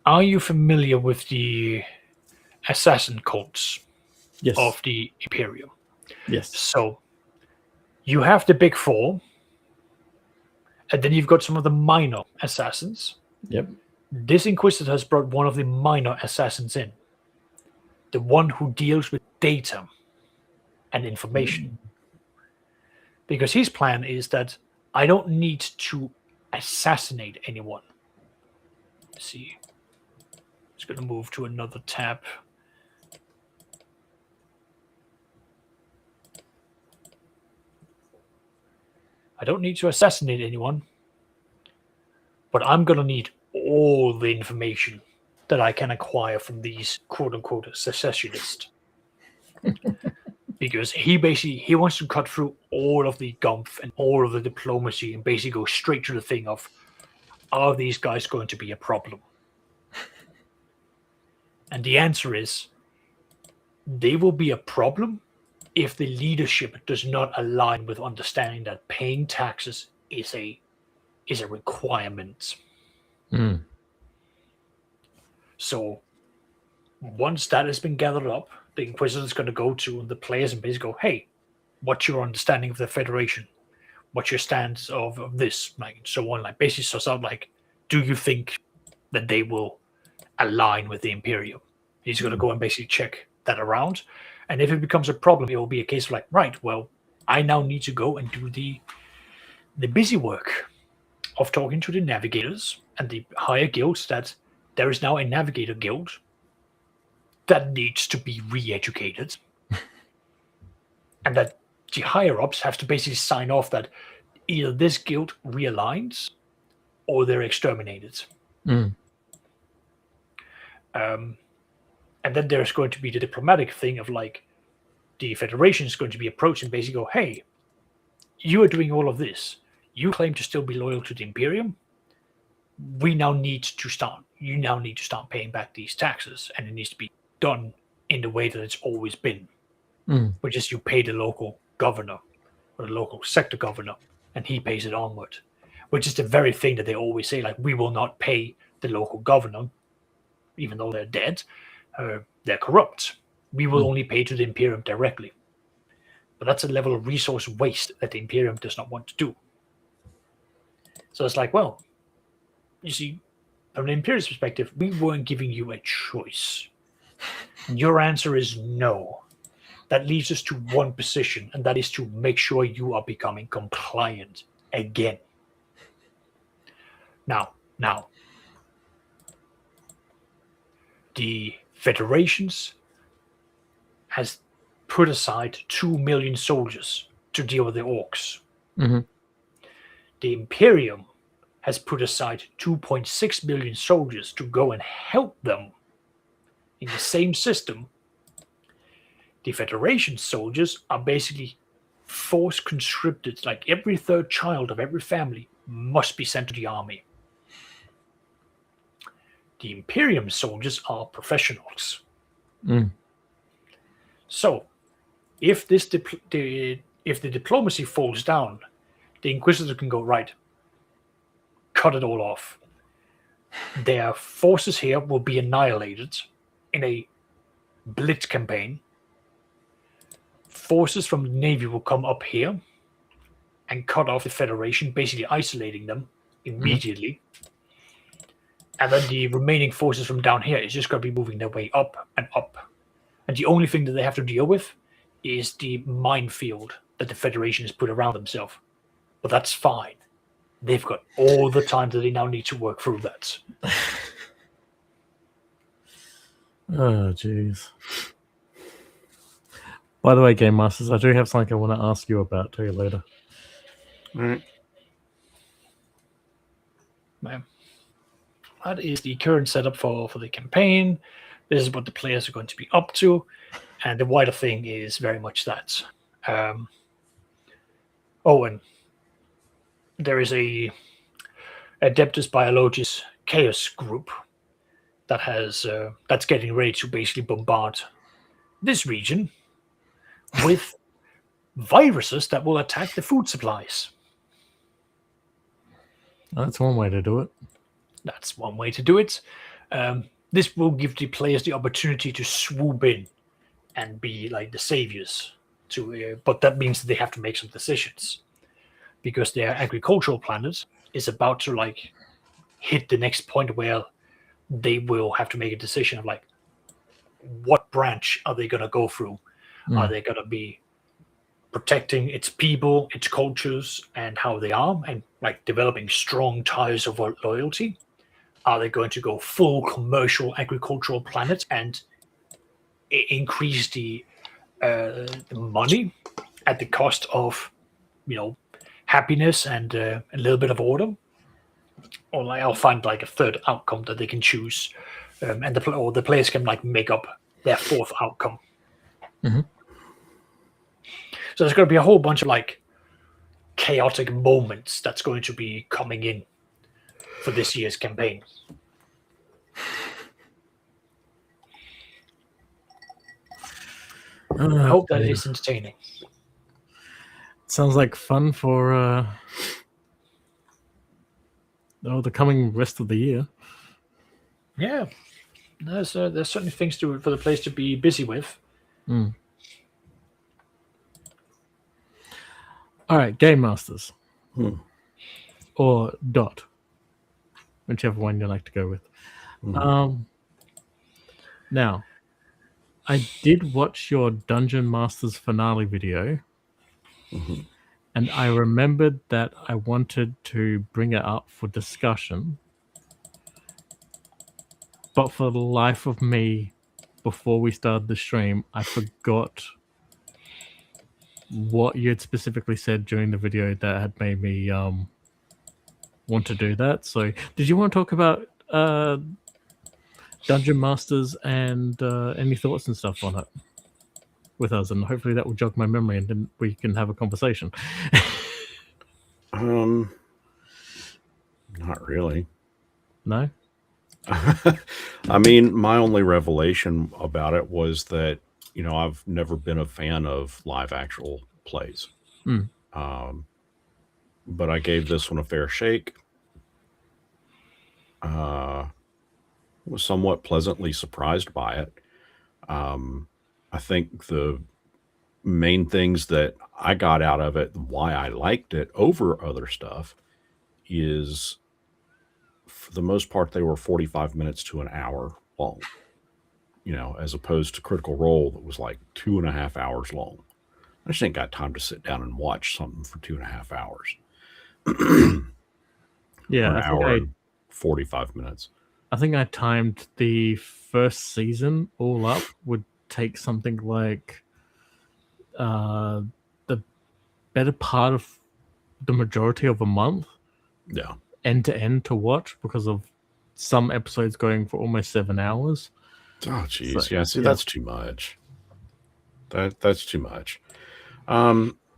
Are you familiar with the assassin cults Yes. of the Imperium? Yes. So you have the big four, and then you've got some of the minor assassins. Yep. This Inquisitor has brought one of the minor assassins in, the one who deals with data and information. Because his plan is that I don't need to assassinate anyone. Let's see. Just going to move to another tab. I don't need to assassinate anyone, but I'm going to need all the information that I can acquire from these quote-unquote secessionists. Because he wants to cut through all of the gumph and all of the diplomacy and basically go straight to the thing of, are these guys going to be a problem? And the answer is, they will be a problem if the leadership does not align with understanding that paying taxes is a requirement. Mm. So once that has been gathered up, the Inquisitor is going to go to the players and basically go, hey, what's your understanding of the Federation? What's your stance of this? Like, so on. Like, basically, so sound like, do you think that they will align with the Imperium? He's going to go and basically check that around. And if it becomes a problem, it will be a case of like, right, well, I now need to go and do the busy work of talking to the navigators and the higher guilds that there is now a navigator guild that needs to be re-educated. And that the higher-ups have to basically sign off that either this guild realigns or they're exterminated. Mm. And then there's going to be the diplomatic thing of like, the Federation is going to be approached and basically go, hey, you are doing all of this. You claim to still be loyal to the Imperium. You now need to start paying back these taxes, and it needs to be done in the way that it's always been, which is you pay the local governor or the local sector governor, and he pays it onward, which is the very thing that they always say, like, we will not pay the local governor, even though they're dead, they're corrupt. We will only pay to the Imperium directly. But that's a level of resource waste that the Imperium does not want to do. So it's like, well, you see, from the Imperium's perspective, we weren't giving you a choice. Your answer is no. That leaves us to one position, and that is to make sure you are becoming compliant again. Now, the Federations has put aside 2 million soldiers to deal with the orcs. Mm-hmm. The Imperium has put aside 2.6 million soldiers to go and help them in the same system. The Federation soldiers are basically force conscripted, like every third child of every family must be sent to the army. The Imperium soldiers are professionals. Mm. So, if the diplomacy falls down, the Inquisitor can go, right, cut it all off. Their forces here will be annihilated in a blitz campaign. Forces from the Navy will come up here and cut off the Federation, basically isolating them immediately. And then the remaining forces from down here is just going to be moving their way up and up. And the only thing that they have to deal with is the minefield that the Federation has put around themselves. But that's fine. They've got all the time that they now need to work through that. Oh, jeez. By the way, Game Masters, I do have something I want to ask you about too later. All right. That is the current setup for the campaign. This is what the players are going to be up to. And the wider thing is very much that. And there is a Adeptus Biologus Chaos Group that has that's getting ready to basically bombard this region with viruses that will attack the food supplies. That's one way to do it. That's one way to do it. This will give the players the opportunity to swoop in and be like the saviors. But that means that they have to make some decisions because their agricultural planet is about to like hit the next point where they will have to make a decision of like what branch are they going to go through? Are they going to be protecting its people, its cultures, and how they are, and like developing strong ties of loyalty? Are they going to go full commercial agricultural planet and increase the money at the cost of, happiness and a little bit of order? Or like I'll find like a third outcome that they can choose, and the players can like make up their fourth outcome. Mm-hmm. So there's going to be a whole bunch of like chaotic moments that's going to be coming in for this year's campaign. I hope that is entertaining. Sounds like fun for the coming rest of the year. Yeah, there's certainly things for the players to be busy with. Mm. All right, Game Masters. Or Dot. Whichever one you like to go with. Now, I did watch your Dungeon Masters finale video. And I remembered that I wanted to bring it up for discussion. But for the life of me, before we started the stream, I forgot what you had specifically said during the video that had made me want to do that. So did you want to talk about Dungeon Masters and any thoughts and stuff on it with us? And hopefully that will jog my memory and then we can have a conversation. Not really. No? I mean, my only revelation about it was that, I've never been a fan of live actual plays. But I gave this one a fair shake. Was somewhat pleasantly surprised by it. I think the main things that I got out of it, why I liked it over other stuff, is for the most part they were 45 minutes to an hour long, as opposed to Critical Role that was like 2.5 hours long. I just ain't got time to sit down and watch something for 2.5 hours. Yeah, an hour and 45 minutes. I think I timed the first season all up would take something like the better part of the majority of a month. Yeah. End to end to watch because of some episodes going for almost 7 hours. Oh, geez. So, that's too much. That's too much.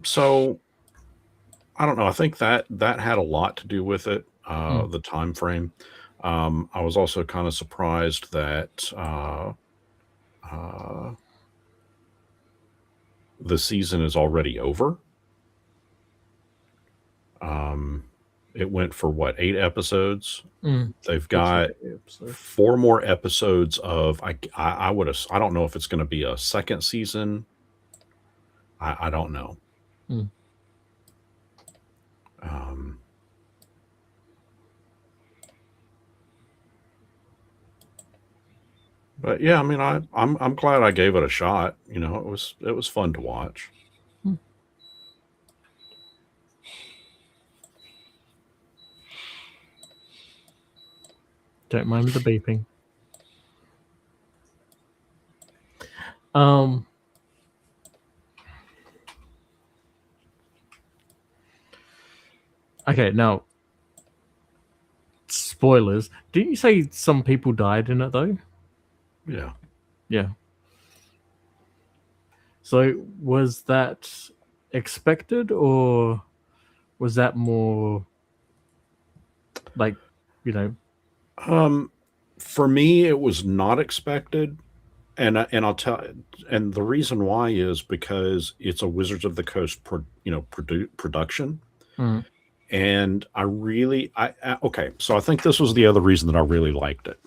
So I don't know. I think that had a lot to do with it. The time frame. I was also kind of surprised that the season is already over. It went for 8 episodes? They've got 4 more episodes of I don't know if it's going to be a second season. I don't know. But yeah, I mean, I'm glad I gave it a shot. It was fun to watch. Don't mind the beeping. Okay, now spoilers. Didn't you say some people died in it though? Yeah. Yeah. So was that expected or was that more Like, you know, For me, it was not expected, and I'll tell. And the reason why is because it's a Wizards of the Coast, production. mm, And okay. So I think this was the other reason that I really liked it.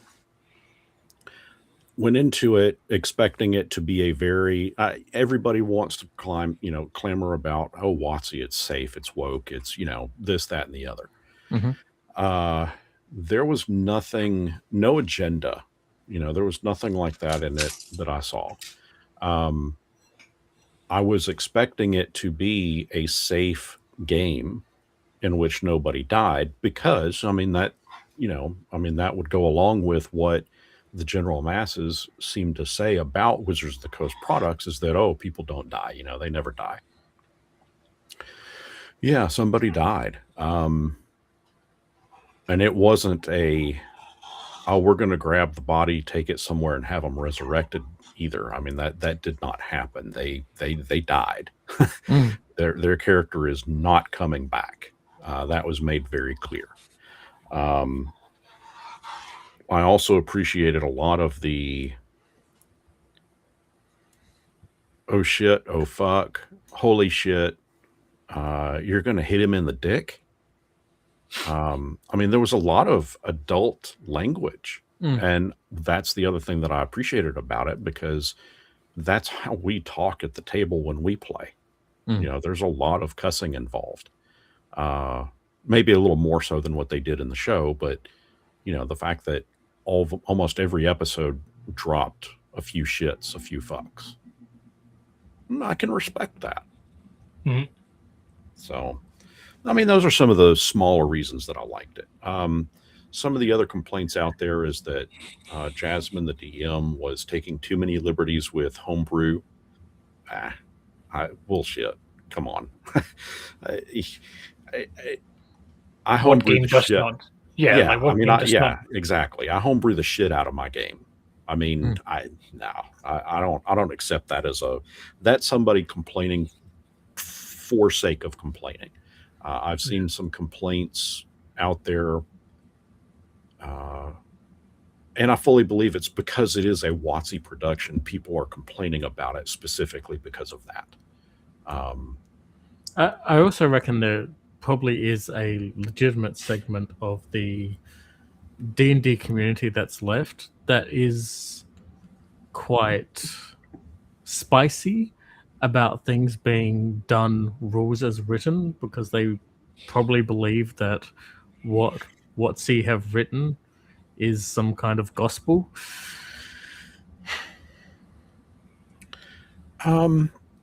Went into it expecting it to be a very everybody wants to clamor about, oh, WotC, it's safe, it's woke, it's this, that, and the other. mhm. There was nothing, no agenda, there was nothing like that in it that I saw. I was expecting it to be a safe game in which nobody died, because that would go along with what the general masses seem to say about Wizards of the Coast products, is that, oh, people don't die, they never die. Yeah, somebody died. And it wasn't oh, we're going to grab the body, take it somewhere, and have them resurrected either. That did not happen. They died. Mm. Their character is not coming back. That was made very clear. I also appreciated a lot of the, oh shit, oh fuck, holy shit, you're going to hit him in the dick. There was a lot of adult language. And that's the other thing that I appreciated about it, because that's how we talk at the table when we play. There's a lot of cussing involved. Maybe a little more so than what they did in the show, but the fact that almost every episode dropped a few shits, a few fucks, I can respect that. Mhm. So, those are some of the smaller reasons that I liked it. Some of the other complaints out there is that Jasmine, the DM, was taking too many liberties with homebrew. Bullshit. Come on. I One homebrew game the does shit. not. Yeah, like one game does not. Exactly. I homebrew the shit out of my game. I don't accept that that's somebody complaining for sake of complaining. I've seen some complaints out there, and I fully believe it's because it is a WotC production. People are complaining about it specifically because of that. I also reckon there probably is a legitimate segment of the D&D community that's left that is quite spicy about things being done rules as written, because they probably believe that what C have written is some kind of gospel.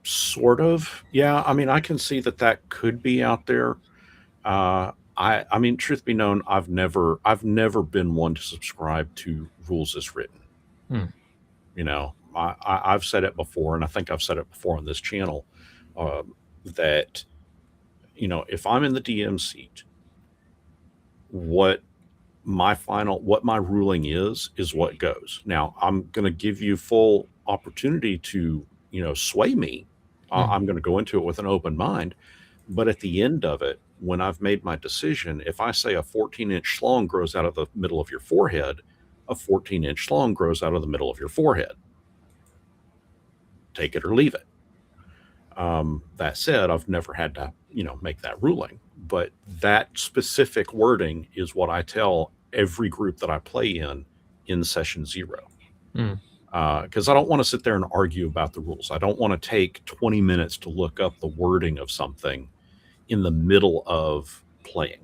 Sort of. Yeah. I can see that could be out there. Truth be known, I've never been one to subscribe to rules as written. I've said it before, and I think I've said it before on this channel, that, if I'm in the DM seat, what my ruling is what goes. Now, I'm going to give you full opportunity to, sway me. I'm going to go into it with an open mind. But at the end of it, when I've made my decision, if I say a 14-inch schlong grows out of the middle of your forehead, a 14-inch schlong grows out of the middle of your forehead. Take it or leave it. That said, I've never had to, make that ruling. But that specific wording is what I tell every group that I play in session 0. Because I don't want to sit there and argue about the rules. I don't want to take 20 minutes to look up the wording of something in the middle of playing.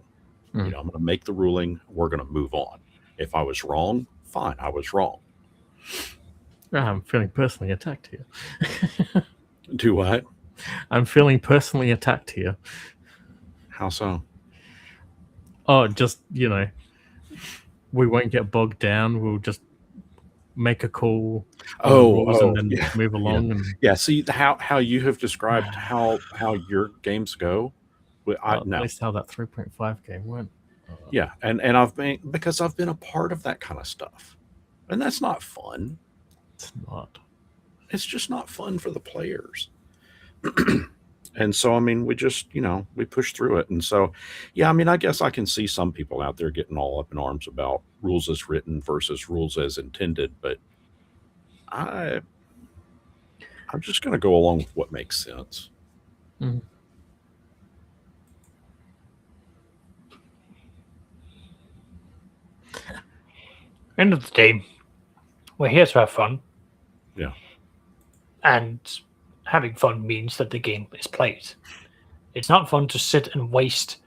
I'm going to make the ruling. We're going to move on. If I was wrong, fine, I was wrong. I'm feeling personally attacked here. Do what? I'm feeling personally attacked here. How so? Oh, just, we won't get bogged down. We'll just make a call and then move along. And see how you have described how your games go. at least how that 3.5 game went. Yeah, and because I've been a part of that kind of stuff, and that's not fun. It's not. It's just not fun for the players. And so, I mean, we just, we push through it. And so, yeah, I mean, I guess I can see some people out there getting all up in arms about rules as written versus rules as intended. But I'm just going to go along with what makes sense. Mm. End of the day, we're here to have fun. Yeah. And having fun means that the game is played. It's not fun to sit and waste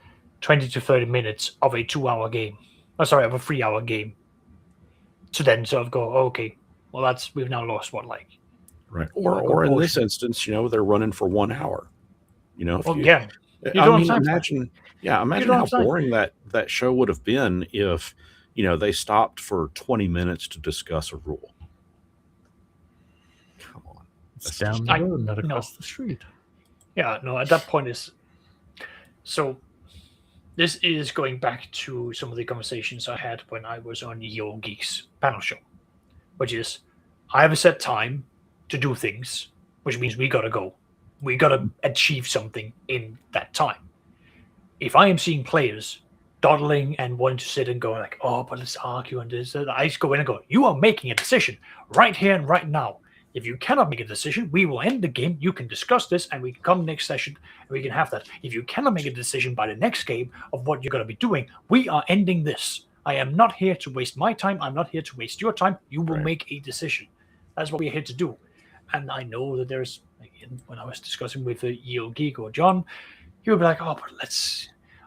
20 to 30 minutes of a 2-hour game. Of a 3-hour game. To then sort of go, okay, well, we've now lost Right. Or in this instance, they're running for 1 hour. Yeah. I mean, imagine how boring that show would have been if, they stopped for 20 minutes to discuss a rule. Come on. It's down the road, not across the street. Yeah, no, at that point is... So, this is going back to some of the conversations I had when I was on Yo Geeks panel show, which is, I have a set time to do things, which means we gotta go. We gotta achieve something in that time. If I am seeing players dawdling and wanting to sit and go like, oh, but let's argue and this, I just go in and go, you are making a decision right here and right now. If you cannot make a decision, we will end the game. You can discuss this and we can come next session and we can have that. If you cannot make a decision by the next game of what you're going to be doing, we are ending this. I am not here to waste my time. I'm not here to waste your time. You will make a decision. That's what we're here to do. And I know that there's, when I was discussing with EO Geek or John, he would be like, oh, but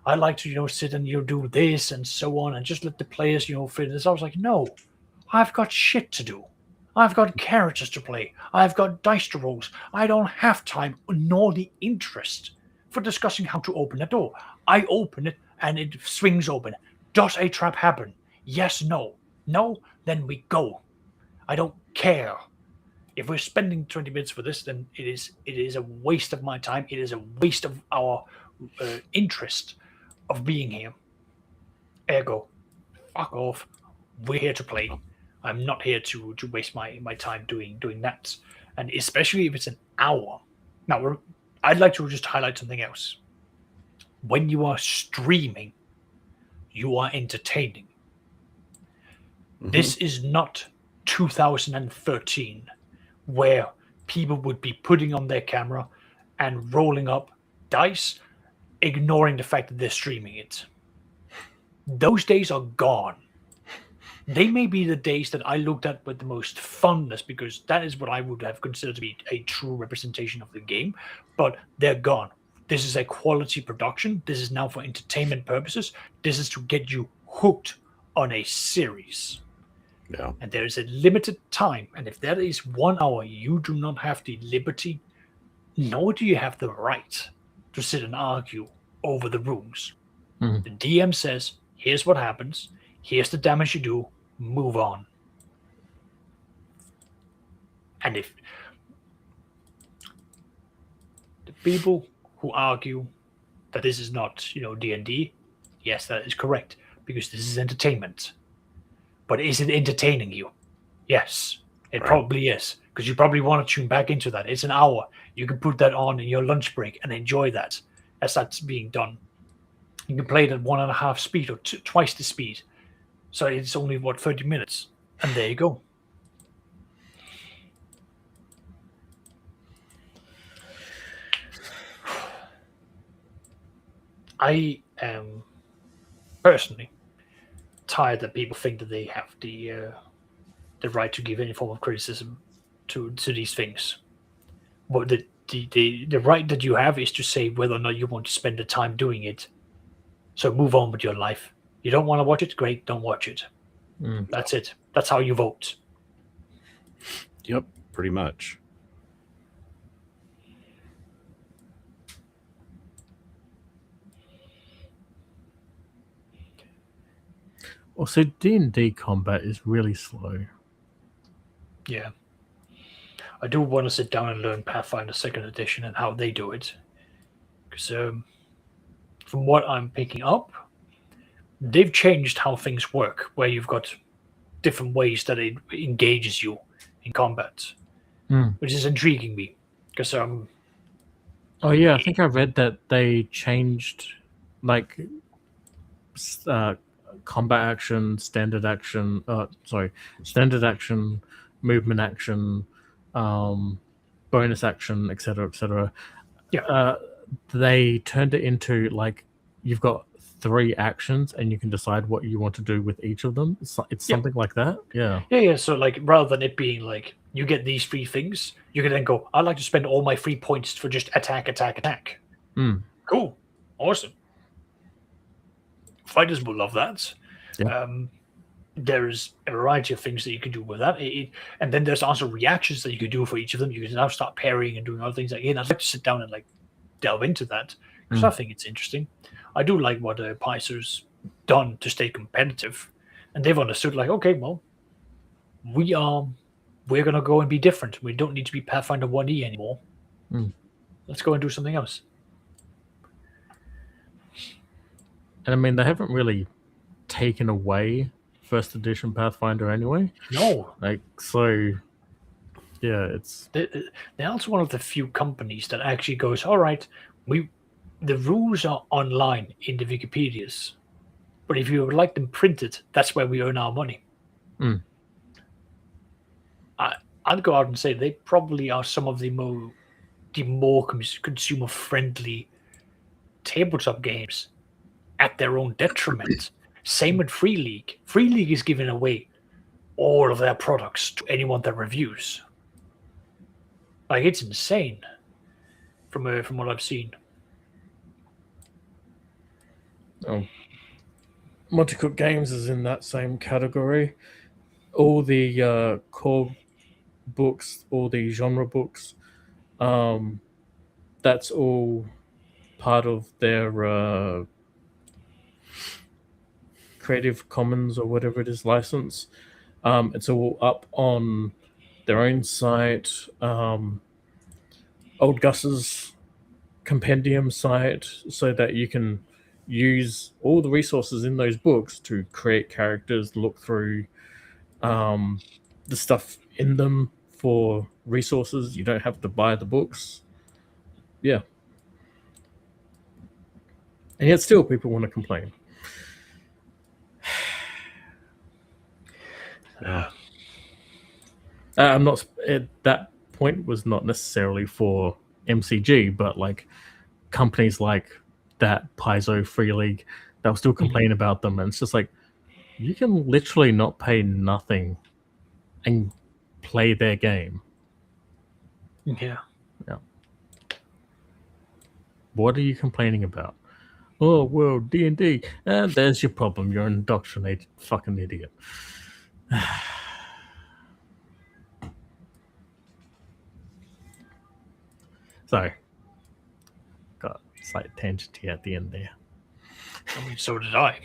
I like to, sit and do this and so on and just let the players, fit this. I was like, no, I've got shit to do. I've got characters to play. I've got dice to roll. I don't have time nor the interest for discussing how to open a door. I open it and it swings open. Does a trap happen? Yes, no. No, then we go. I don't care. If we're spending 20 minutes for this, then it is a waste of my time. It is a waste of our interest of being here. Ergo, fuck off. We're here to play. I'm not here to waste my time doing that. And especially if it's an hour. Now, I'd like to just highlight something else. When you are streaming, you are entertaining. Mm-hmm. This is not 2013, where people would be putting on their camera and rolling up dice, ignoring the fact that they're streaming it. Those days are gone. They may be the days that I looked at with the most funness, because that is what I would have considered to be a true representation of the game, but they're gone. This is a quality production. This is now for entertainment purposes. This is to get you hooked on a series. Yeah. And there is a limited time. And if that is 1 hour, you do not have the liberty, nor do you have the right to sit and argue over the rules. Mm-hmm. The DM says, here's what happens. Here's the damage you do. Move on. And if the people who argue that this is not, D&D, yes, that is correct, because this is entertainment. But is it entertaining you? Yes, it probably is, because you probably want to tune back into that. It's an hour. You can put that on in your lunch break and enjoy that as that's being done. You can play it at 1.5 speed or twice the speed. So it's only, 30 minutes. And there you go. I am personally tired that people think that they have the right to give any form of criticism to these things. But the right that you have is to say whether or not you want to spend the time doing it. So move on with your life. You don't want to watch it? Great, don't watch it. That's it. That's how you vote. Yep, pretty much. Also, D&D combat is really slow. Yeah. I do want to sit down and learn Pathfinder 2nd edition and how they do it. Because from what I'm picking up, they've changed how things work, where you've got different ways that it engages you in combat, which is intriguing me. Because Oh yeah, I think I read that they changed like combat action, standard action. Standard action, movement action, bonus action, etc., etc. Yeah. They turned it into like you've got 3 actions and you can decide what you want to do with each of them. It's Yeah. something like that. Yeah. Yeah. So like, rather than it being like you get these 3 things, you can then go, I'd like to spend all my free points for just attack, attack, attack. Mm. Cool. Awesome. Fighters will love that. Yeah. There's a variety of things that you can do with that. And then there's also reactions that you can do for each of them. You can now start pairing and doing other things. Again, I'd like to sit down and like delve into that because I think it's interesting. I do like what Pizer's done to stay competitive, and they've understood like, okay, well, we're gonna go and be different. We don't need to be Pathfinder 1E anymore. Let's go and do something else. And I mean, they haven't really taken away first edition Pathfinder anyway. No, Like, so yeah, it's they're also one of the few companies that actually goes, all right, the rules are online in the Wikipedias, but if you would like them printed, that's where we earn our money. I'd go out and say they probably are some of the more consumer friendly tabletop games at their own detriment. Same with Free League. Free League is giving away all of their products to anyone that reviews. Like, it's insane from what I've seen. oh, Montecook Games is in that same category. All the core books, all the genre books, that's all part of their Creative Commons or whatever it is license. It's all up on their own site. Old Gus's compendium site, so that you can use all the resources in those books to create characters, look through the stuff in them for resources. You don't have to buy the books. Yeah. And yet still people want to complain. I'm not. That point was not necessarily for MCG, but like companies like that, Paizo, Free League, they'll still complain about them, and it's just like you can literally not pay nothing and play their game. Yeah. What are you complaining about? Oh well, D&D, and there's your problem. You're an indoctrinated fucking idiot. So, got a slight tangent here at the end there. I mean, so did I.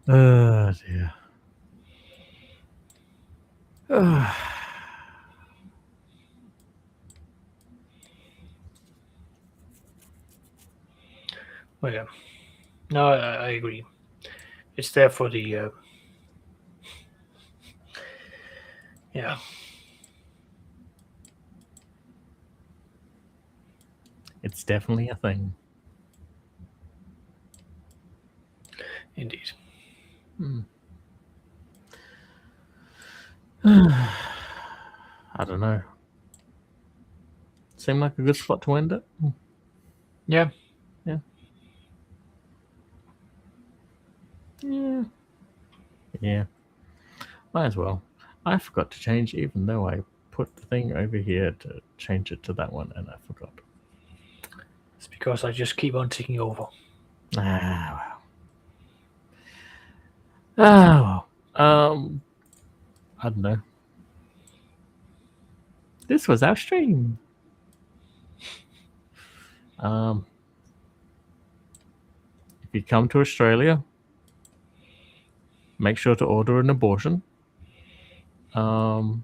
Oh dear. Well, yeah. No, I agree. It's there for the yeah. It's definitely a thing. Indeed. I don't know. Seem like a good spot to end it. Yeah. Yeah. Yeah. Yeah. Might as well. I forgot to change, even though I put the thing over here to change it to that one, and I forgot. It's because I just keep on ticking over. Ah, well. I don't know. This was our stream. If you come to Australia, make sure to order an abortion. And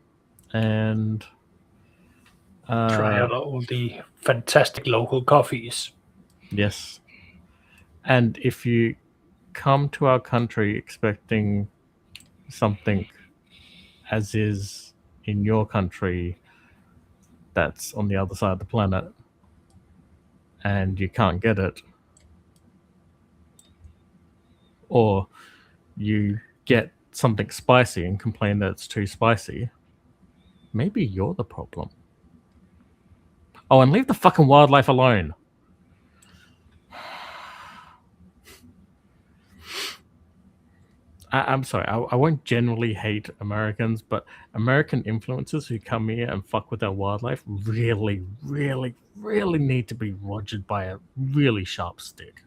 try out all the fantastic local coffees. Yes. And if you come to our country expecting something as is in your country, that's on the other side of the planet and you can't get it, or you get something spicy and complain that it's too spicy, maybe you're the problem. Oh, and leave the fucking wildlife alone. I'm sorry, I won't generally hate Americans, but American influencers who come here and fuck with our wildlife really, really, really need to be rogered by a really sharp stick.